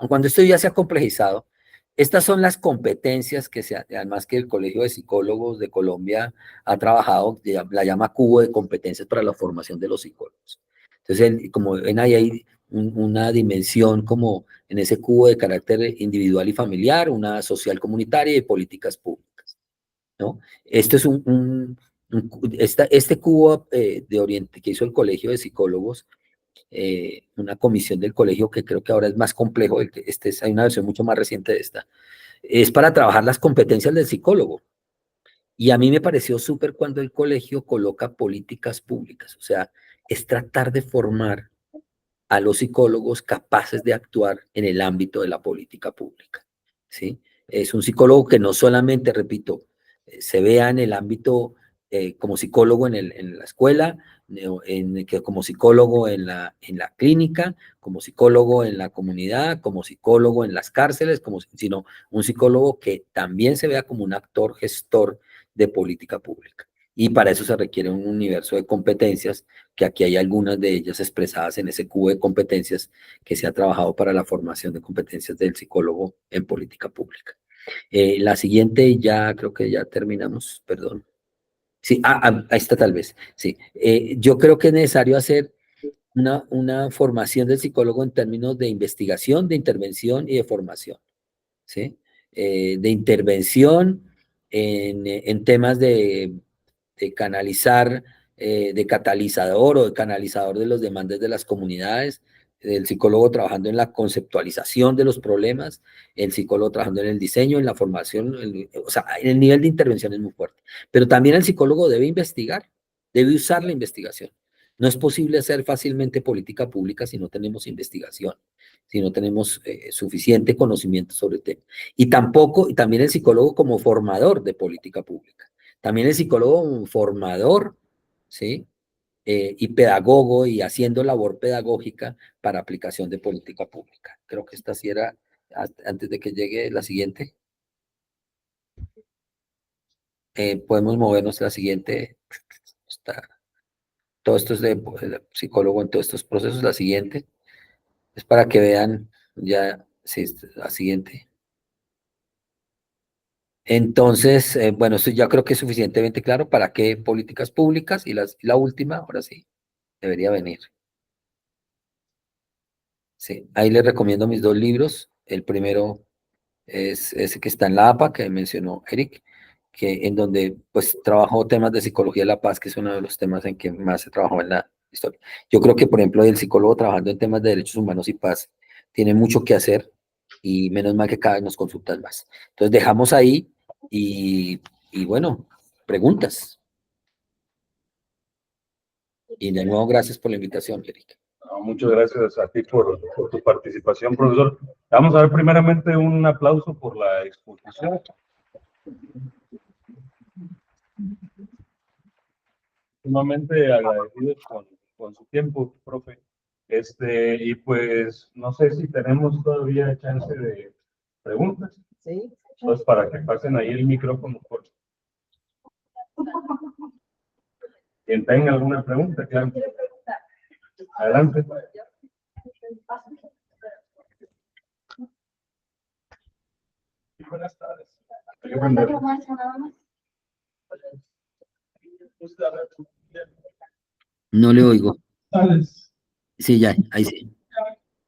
cuando esto ya se ha complejizado, estas son las competencias además que el Colegio de Psicólogos de Colombia ha trabajado, la llama cubo de competencias para la formación de los psicólogos. Entonces, como ven ahí hay una dimensión como en ese cubo de carácter individual y familiar, una social comunitaria y políticas públicas, ¿no? Esto es este cubo que hizo el Colegio de Psicólogos, una comisión del colegio que creo que ahora es más complejo, hay una versión mucho más reciente de esta, es para trabajar las competencias del psicólogo. Y a mí me pareció súper cuando el colegio coloca políticas públicas, o sea, es tratar de formar a los psicólogos capaces de actuar en el ámbito de la política pública, ¿sí? Es un psicólogo que no solamente, repito, se vea en el ámbito como psicólogo en la escuela, como psicólogo en la clínica, como psicólogo en la comunidad, como psicólogo en las cárceles, sino un psicólogo que también se vea como un actor gestor de política pública. Y para eso se requiere un universo de competencias, que aquí hay algunas de ellas expresadas en ese cubo de competencias que se ha trabajado para la formación de competencias del psicólogo en política pública. La siguiente, ya creo que ya terminamos, perdón. Sí, ahí está tal vez, sí. Yo creo que es necesario hacer una formación del psicólogo en términos de investigación, de intervención y de formación, ¿sí? De intervención en temas de canalizar, de catalizador o de canalizador de los demandas de las comunidades, el psicólogo trabajando en la conceptualización de los problemas, el psicólogo trabajando en el diseño, en la formación, o sea, el nivel de intervención es muy fuerte. Pero también el psicólogo debe investigar, debe usar la investigación. No es posible hacer fácilmente política pública si no tenemos investigación, si no tenemos suficiente conocimiento sobre el tema. Y tampoco, y también el psicólogo como formador de política pública. También el psicólogo como formador, ¿sí? Y pedagogo y haciendo labor pedagógica para aplicación de política pública. Creo que esta sí era, antes de que llegue la siguiente. Podemos movernos a la siguiente. Todo esto es de psicólogo en todos estos procesos. La siguiente es para que vean ya, sí, la siguiente. Entonces, bueno, esto ya creo que es suficientemente claro para qué políticas públicas y la última, ahora sí, debería venir. Sí, ahí les recomiendo mis 2 libros. El primero es ese que está en la APA, que mencionó Eric, que en donde pues trabajó temas de psicología de la paz, que es uno de los temas en que más se trabajó en la historia. Yo creo que, por ejemplo, el psicólogo trabajando en temas de derechos humanos y paz tiene mucho que hacer y menos mal que cada vez nos consultan más. Entonces dejamos ahí y bueno, preguntas. Y de nuevo, gracias por la invitación, Eric. No, muchas gracias a ti por tu participación, profesor. Vamos a ver primeramente un aplauso por la exposición. Sumamente agradecidos con su tiempo, profe. Y pues no sé si tenemos todavía chance de preguntas. Sí. Entonces, para que pasen ahí el micrófono, por quien tenga alguna pregunta, claro. Adelante. Buenas tardes. No le oigo. Tardes. Sí, ya, ahí sí.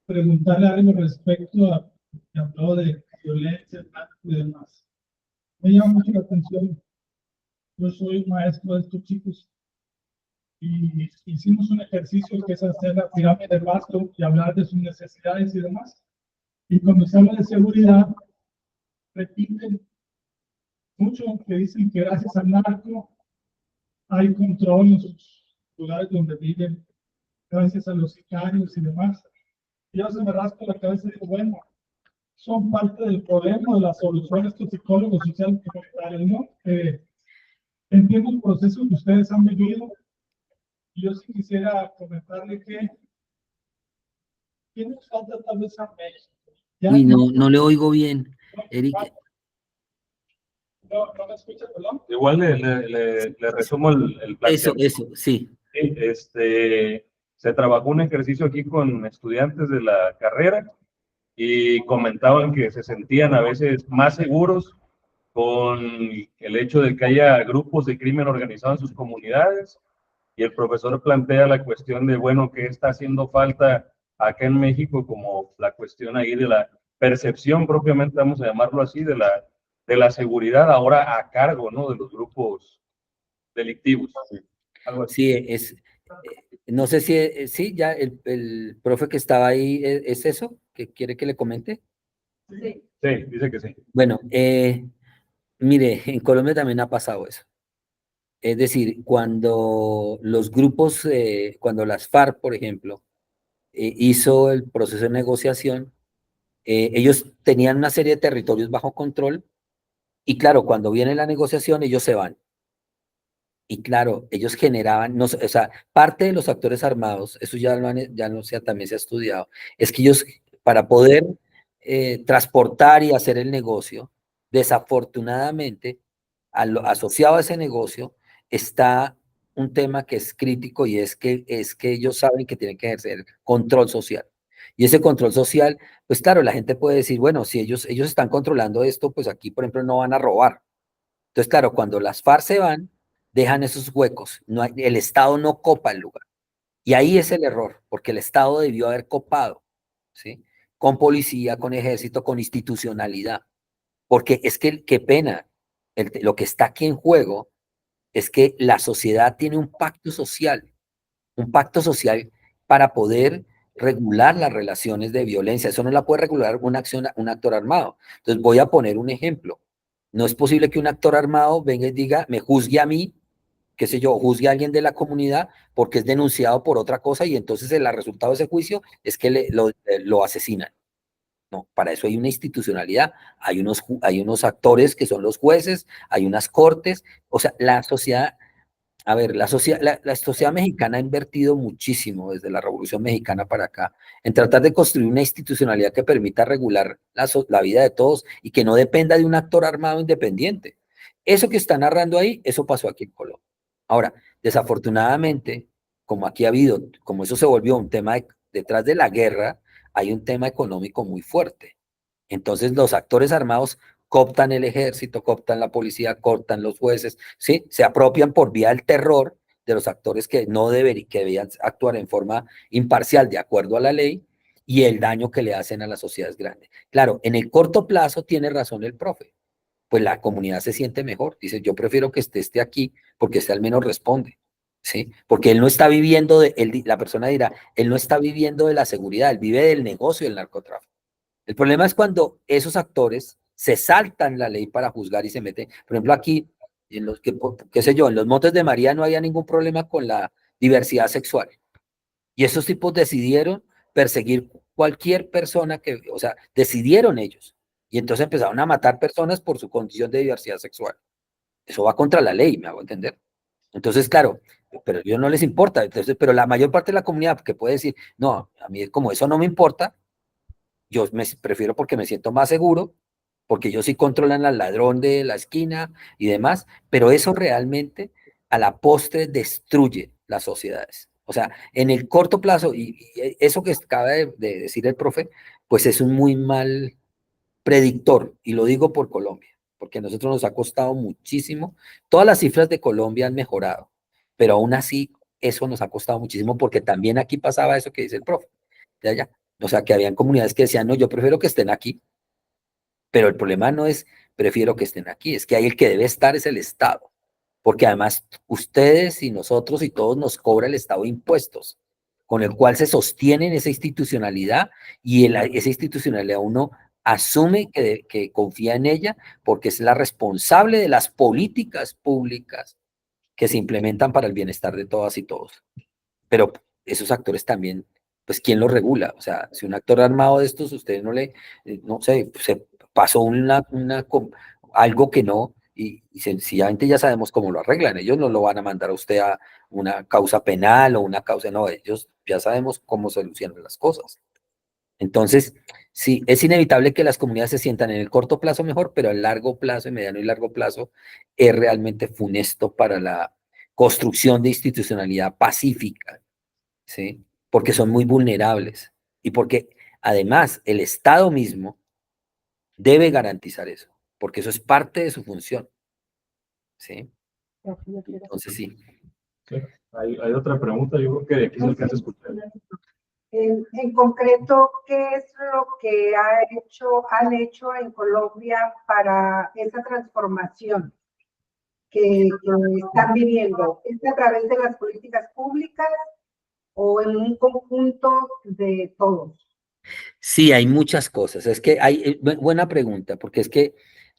Preguntarle algo respecto a que habló de violencia, tráfico y demás. Me llama mucho la atención. Yo soy maestro de estos chicos y hicimos un ejercicio que es hacer la pirámide de Maslow y hablar de sus necesidades y demás. Y cuando se habla de seguridad, repiten mucho que dicen que gracias al narco hay control en sus lugares donde viven, gracias a los sicarios y demás. Y yo se me rasco la cabeza y digo, bueno, son parte del problema, de la solución de estos psicólogos sociales y comunitarios, ¿no? Entiendo el proceso que ustedes han vivido y yo sí quisiera comentarle que ¿qué nos falta tal vez a México? Ya Uy, no le oigo bien, Eric. no me escucha, perdón. Igual le resumo el planteamiento. Eso, sí. Sí, se trabajó un ejercicio aquí con estudiantes de la carrera y comentaban que se sentían a veces más seguros con el hecho de que haya grupos de crimen organizado en sus comunidades, y el profesor plantea la cuestión de, bueno, ¿qué está haciendo falta acá en México? Como la cuestión ahí de la percepción propiamente, vamos a llamarlo así, de la seguridad ahora a cargo, ¿no? De los grupos delictivos. Algo así. Sí, no sé si, sí, ya el profe que estaba ahí, ¿es eso? ¿Que quiere que le comente? Sí. Sí, dice que sí. Bueno, mire, en Colombia también ha pasado eso. Es decir, cuando los grupos, cuando las FARC, por ejemplo, hizo el proceso de negociación, ellos tenían una serie de territorios bajo control y claro, cuando viene la negociación ellos se van. Y claro, ellos generaban, no, o sea, parte de los actores armados, eso ya no sé, también se ha estudiado, es que ellos, para poder transportar y hacer el negocio, desafortunadamente, asociado a ese negocio, está un tema que es crítico y es que ellos saben que tienen que ejercer control social. Y ese control social, pues claro, la gente puede decir, bueno, si ellos están controlando esto, pues aquí, por ejemplo, no van a robar. Entonces, claro, cuando las FARC se van, dejan esos huecos, el Estado no copa el lugar. Y ahí es el error, porque el Estado debió haber copado, ¿sí? Con policía, con ejército, con institucionalidad. Porque es que, qué pena, lo que está aquí en juego es que la sociedad tiene un pacto social para poder regular las relaciones de violencia. Eso no la puede regular un actor armado. Entonces voy a poner un ejemplo. No es posible que un actor armado venga y diga, me juzgue a mí qué sé yo, juzgue a alguien de la comunidad porque es denunciado por otra cosa y entonces el resultado de ese juicio es que lo asesinan. No, para eso hay una institucionalidad, hay unos actores que son los jueces, hay unas cortes, o sea, la sociedad, a ver, la sociedad mexicana ha invertido muchísimo desde la Revolución Mexicana para acá en tratar de construir una institucionalidad que permita regular la vida de todos y que no dependa de un actor armado independiente. Eso que está narrando ahí, eso pasó aquí en Colombia. Ahora, desafortunadamente, como aquí ha habido, como eso se volvió un tema detrás de la guerra, hay un tema económico muy fuerte. Entonces los actores armados cooptan el ejército, cooptan la policía, cooptan los jueces, ¿sí? Se apropian por vía del terror de los actores que no deberían, que debían actuar en forma imparcial de acuerdo a la ley y el daño que le hacen a la sociedad es grande. Claro, en el corto plazo tiene razón el profe, pues la comunidad se siente mejor. Dice, yo prefiero que esté aquí porque este al menos responde, ¿sí? Porque él no está viviendo, la persona dirá, él no está viviendo de la seguridad, él vive del negocio del narcotráfico. El problema es cuando esos actores se saltan la ley para juzgar y se meten. Por ejemplo, aquí, en los que, qué sé yo, en los Montes de María no había ningún problema con la diversidad sexual. Y esos tipos decidieron perseguir cualquier persona que, o sea, decidieron ellos. Y entonces empezaron a matar personas por su condición de diversidad sexual. Eso va contra la ley, me hago entender. Entonces, claro, pero a ellos no les importa. Entonces, pero la mayor parte de la comunidad que puede decir, no, a mí como eso no me importa, yo me prefiero porque me siento más seguro, porque ellos sí controlan al ladrón de la esquina y demás, pero eso realmente a la postre destruye las sociedades. O sea, en el corto plazo, y eso que acaba de decir el profe, pues es un muy mal predictor, y lo digo por Colombia, porque a nosotros nos ha costado muchísimo. Todas las cifras de Colombia han mejorado, pero aún así eso nos ha costado muchísimo porque también aquí pasaba eso que dice el profe, de allá. O sea, que habían comunidades que decían, no, yo prefiero que estén aquí, pero el problema no es prefiero que estén aquí, es que ahí el que debe estar es el Estado, porque además ustedes y nosotros y todos nos cobra el Estado impuestos, con el cual se sostiene esa institucionalidad y esa institucionalidad uno asume que confía en ella porque es la responsable de las políticas públicas que se implementan para el bienestar de todas y todos. Pero esos actores también, pues, ¿quién los regula? O sea, si un actor armado de estos, usted no le, no sé, se pasó algo que no, y sencillamente ya sabemos cómo lo arreglan. Ellos no lo van a mandar a usted a una causa penal o una causa, no, ellos ya sabemos cómo solucionan las cosas. Entonces, sí, es inevitable que las comunidades se sientan en el corto plazo mejor, pero a largo plazo, en mediano y largo plazo, es realmente funesto para la construcción de institucionalidad pacífica, ¿sí? Porque son muy vulnerables y porque además el Estado mismo debe garantizar eso, porque eso es parte de su función, ¿sí? Entonces, sí. Sí. Hay otra pregunta, yo creo que de aquí se alcanza a escuchar. En concreto, ¿qué es lo que han hecho en Colombia para esa transformación que están viviendo? ¿Es a través de las políticas públicas o en un conjunto de todos? Sí, hay muchas cosas. Es que hay, buena pregunta, porque es que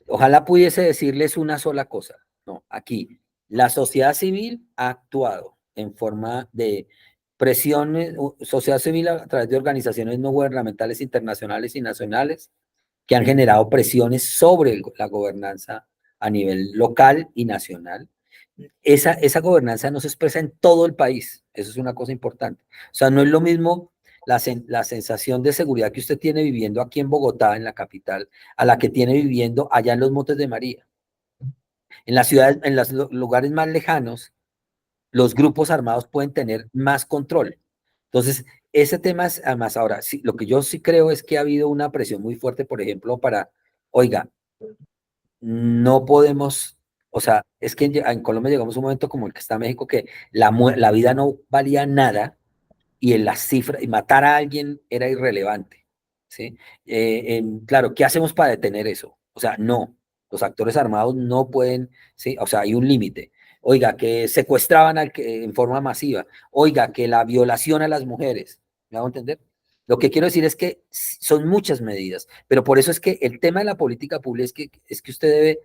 ojalá pudiese decirles una sola cosa. No, aquí la sociedad civil ha actuado en forma de presiones, sociedad civil a través de organizaciones no gubernamentales internacionales y nacionales que han generado presiones sobre la gobernanza a nivel local y nacional. Esa gobernanza no se expresa en todo el país, eso es una cosa importante. O sea, no es lo mismo la sensación de seguridad que usted tiene viviendo aquí en Bogotá, en la capital, a la que tiene viviendo allá en los Montes de María. En las ciudades, en los lugares más lejanos, los grupos armados pueden tener más control. Entonces, ese tema es, además, ahora, sí, lo que yo sí creo es que ha habido una presión muy fuerte, por ejemplo, oiga, no podemos, o sea, es que en Colombia llegamos a un momento como el que está en México, que la vida no valía nada y en las cifras, y matar a alguien era irrelevante, ¿sí? Claro, ¿qué hacemos para detener eso? O sea, no, los actores armados no pueden, ¿sí? O sea, hay un límite. Oiga, que secuestraban en forma masiva. Oiga, que la violación a las mujeres. ¿Me hago entender? Lo que quiero decir es que son muchas medidas, pero por eso es que el tema de la política pública es que usted debe,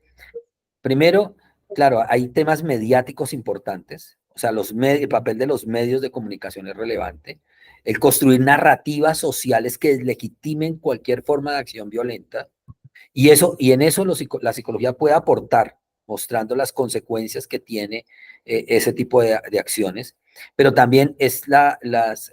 primero, claro, hay temas mediáticos importantes, o sea, el papel de los medios de comunicación es relevante, el construir narrativas sociales que legitimen cualquier forma de acción violenta, y en eso la psicología puede aportar, mostrando las consecuencias que tiene ese tipo de acciones, pero también es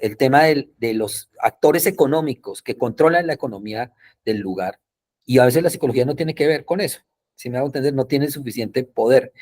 el tema de los actores económicos que controlan la economía del lugar, y a veces la psicología no tiene que ver con eso. Si me hago entender, no tiene suficiente poder.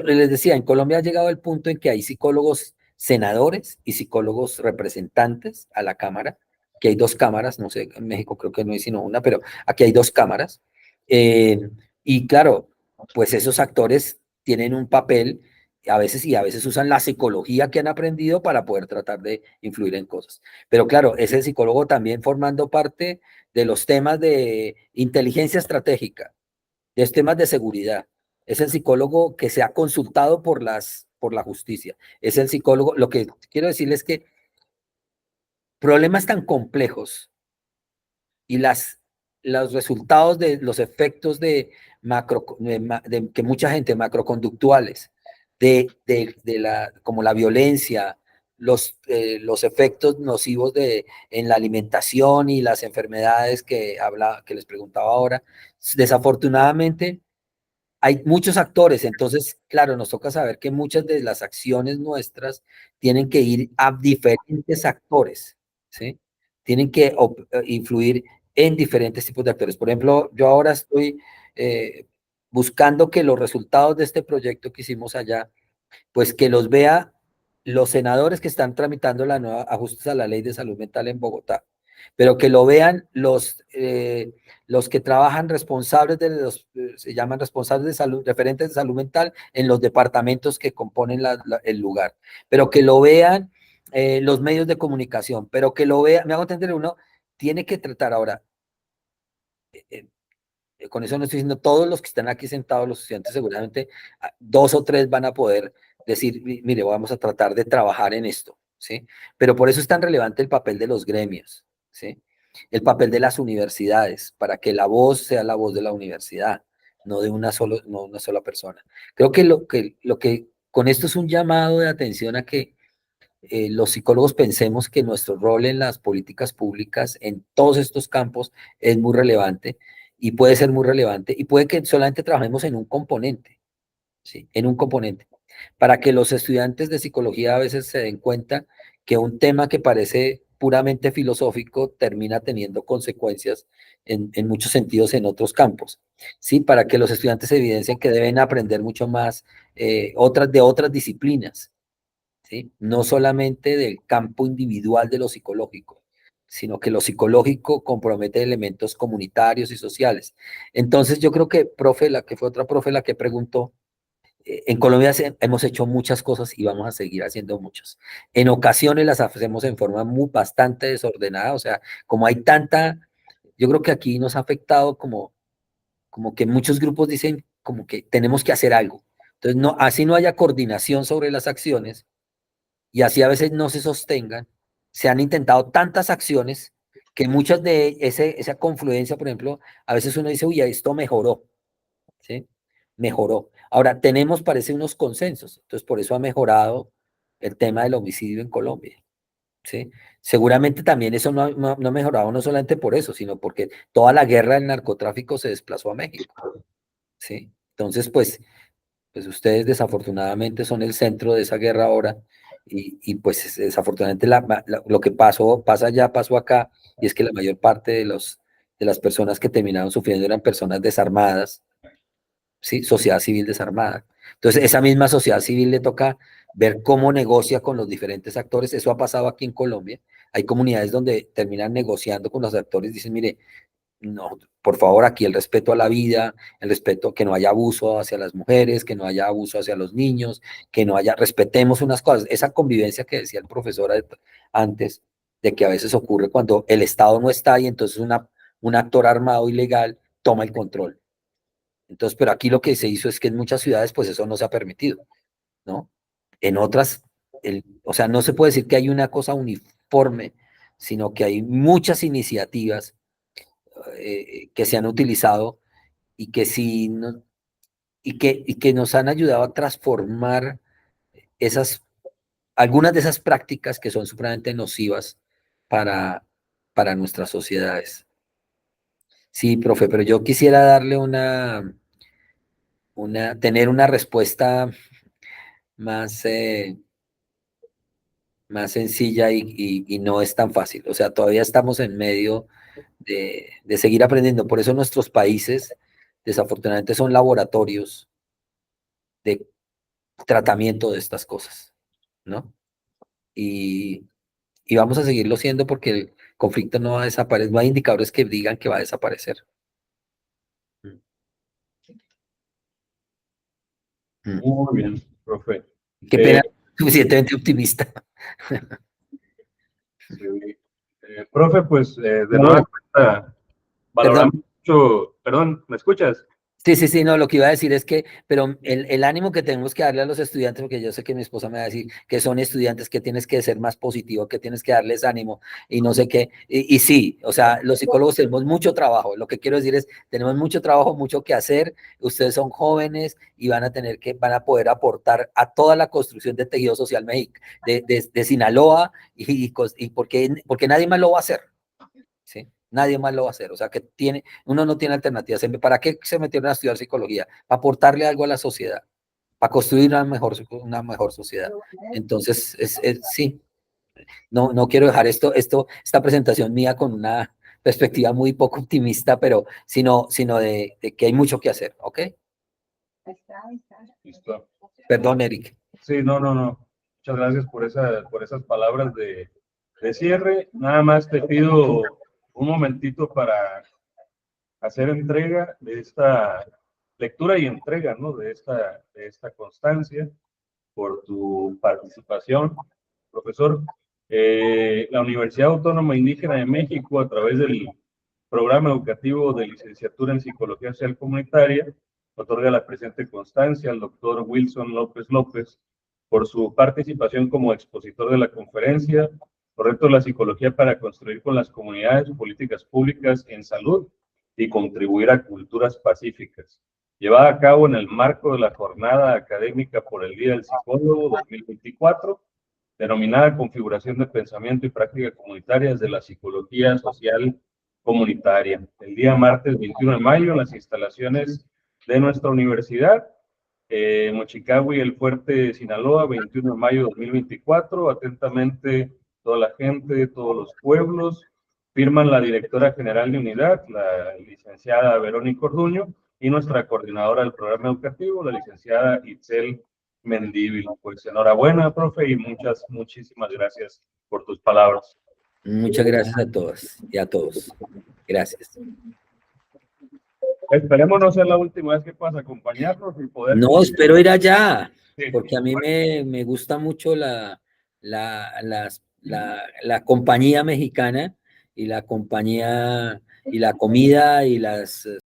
Les decía, en Colombia ha llegado el punto en que hay psicólogos senadores y psicólogos representantes a la Cámara, que hay dos cámaras, no sé, en México creo que no hay sino una, pero aquí hay dos cámaras. Y claro, pues esos actores tienen un papel y a veces usan la psicología que han aprendido para poder tratar de influir en cosas. Pero claro, es el psicólogo también formando parte de los temas de inteligencia estratégica, de los temas de seguridad. Es el psicólogo que se ha consultado por la justicia. Es el psicólogo, lo que quiero decirles es que problemas tan complejos y los resultados de los efectos que mucha gente, macroconductuales, como la violencia, los efectos nocivos en la alimentación y las enfermedades que les preguntaba ahora, desafortunadamente hay muchos actores, entonces, claro, nos toca saber que muchas de las acciones nuestras tienen que ir a diferentes actores, ¿sí? Tienen que influir en diferentes tipos de actores. Por ejemplo, yo ahora estoy buscando que los resultados de este proyecto que hicimos allá, pues que los vea los senadores que están tramitando la nueva ajustes a la ley de salud mental en Bogotá, pero que lo vean los que trabajan responsables se llaman responsables de salud, referentes de salud mental en los departamentos que componen el lugar, pero que lo vean los medios de comunicación, pero que lo vean, me hago entender, uno tiene que tratar ahora, con eso no estoy diciendo todos los que están aquí sentados, los estudiantes, seguramente dos o tres van a poder decir, mire, vamos a tratar de trabajar en esto, ¿sí? Pero por eso es tan relevante el papel de los gremios, ¿sí? El papel de las universidades, para que la voz sea la voz de la universidad, no de no una sola persona. Creo que lo que con esto es un llamado de atención a que los psicólogos pensemos que nuestro rol en las políticas públicas en todos estos campos es muy relevante y puede ser muy relevante y puede que solamente trabajemos en un componente, ¿sí? En un componente, para que los estudiantes de psicología a veces se den cuenta que un tema que parece puramente filosófico termina teniendo consecuencias en muchos sentidos en otros campos, ¿sí? Para que los estudiantes evidencien que deben aprender mucho más de otras disciplinas, ¿sí? No solamente del campo individual de lo psicológico, sino que lo psicológico compromete elementos comunitarios y sociales. Entonces yo creo que, profe, la que fue otra profe la que preguntó, en Colombia hemos hecho muchas cosas y vamos a seguir haciendo muchas. En ocasiones las hacemos en forma bastante desordenada, o sea, como hay yo creo que aquí nos ha afectado como que muchos grupos dicen como que tenemos que hacer algo. Entonces, no, así no haya coordinación sobre las acciones, y así a veces no se sostengan, se han intentado tantas acciones que muchas de esa confluencia, por ejemplo, a veces uno dice, uy, esto mejoró, ¿sí? Mejoró. Ahora, parece, unos consensos, entonces por eso ha mejorado el tema del homicidio en Colombia, ¿sí? Seguramente también eso no ha mejorado no solamente por eso, sino porque toda la guerra del narcotráfico se desplazó a México, ¿sí? Entonces, pues ustedes desafortunadamente son el centro de esa guerra ahora y pues desafortunadamente lo que pasa allá, pasó acá, y es que la mayor parte de las personas que terminaron sufriendo eran personas desarmadas, ¿sí? Sociedad civil desarmada. Entonces esa misma sociedad civil le toca ver cómo negocia con los diferentes actores. Eso ha pasado aquí en Colombia. Hay comunidades donde terminan negociando con los actores, dicen, mire, no, por favor, aquí el respeto a la vida, el respeto, que no haya abuso hacia las mujeres, que no haya abuso hacia los niños, que no haya, respetemos unas cosas. Esa convivencia que decía el profesor antes, de que a veces ocurre cuando el Estado no está y entonces un actor armado ilegal toma el control. Entonces, pero aquí lo que se hizo es que en muchas ciudades, pues eso no se ha permitido, ¿no? En otras, o sea, no se puede decir que hay una cosa uniforme, sino que hay muchas iniciativas que se han utilizado y que si no, y que nos han ayudado a transformar algunas de esas prácticas que son supremamente nocivas para nuestras sociedades. Sí, profe, pero yo quisiera darle tener una respuesta más, más sencilla y no es tan fácil. O sea, todavía estamos en medio de seguir aprendiendo. Por eso nuestros países, desafortunadamente, son laboratorios de tratamiento de estas cosas, ¿no? Y vamos a seguirlo siendo porque el conflicto no va a desaparecer, no hay indicadores que digan que va a desaparecer. Muy bien, profe. Qué pena, suficientemente optimista. Sí. Profe, pues de No. nueva cuenta, Perdón. valoramos mucho, perdón, ¿me escuchas? Sí, no, lo que iba a decir es que, pero el ánimo que tenemos que darle a los estudiantes, porque yo sé que mi esposa me va a decir que son estudiantes, que tienes que ser más positivo, que tienes que darles ánimo y no sé qué, y sí, o sea, los psicólogos tenemos mucho trabajo, lo que quiero decir es, tenemos mucho trabajo, mucho que hacer, ustedes son jóvenes y van a poder aportar a toda la construcción del tejido social de Sinaloa y porque nadie más lo va a hacer, ¿sí? Nadie más lo va a hacer, o sea que uno no tiene alternativas. ¿Para qué se metieron a estudiar psicología? Para aportarle algo a la sociedad, para construir una mejor sociedad. Entonces, sí, no quiero dejar esta presentación mía con una perspectiva muy poco optimista, pero sino de que hay mucho que hacer, ¿ok? Listo. Perdón, Eric. Sí, no. Muchas gracias por esas palabras de cierre. Nada más te pido un momentito para hacer entrega de esta lectura y entrega, ¿no? De esta constancia por tu participación, profesor. La Universidad Autónoma Indígena de México, a través del programa educativo de licenciatura en Psicología Social Comunitaria, otorga la presente constancia al doctor Wilson López López por su participación como expositor de la conferencia Correcto la psicología para construir con las comunidades políticas públicas en salud y contribuir a culturas pacíficas, llevada a cabo en el marco de la jornada académica por el Día del Psicólogo 2024, denominada Configuración de Pensamiento y Práctica Comunitarias de la Psicología Social Comunitaria, el día martes 21 de mayo en las instalaciones de nuestra universidad, Mochicahui, El Fuerte, Sinaloa, 21 de mayo de 2024. Atentamente, toda la gente, todos los pueblos. Firman la directora general de unidad, la licenciada Verónica Orduño, y nuestra coordinadora del programa educativo, la licenciada Itzel Mendívil. Pues enhorabuena, profe, y muchísimas gracias por tus palabras. Muchas gracias a todas y a todos. Gracias. Esperemos no ser la última vez que puedas acompañarnos y poder... No, espero ir allá, Sí. porque a mí me gusta mucho la compañía mexicana y la compañía y la comida y las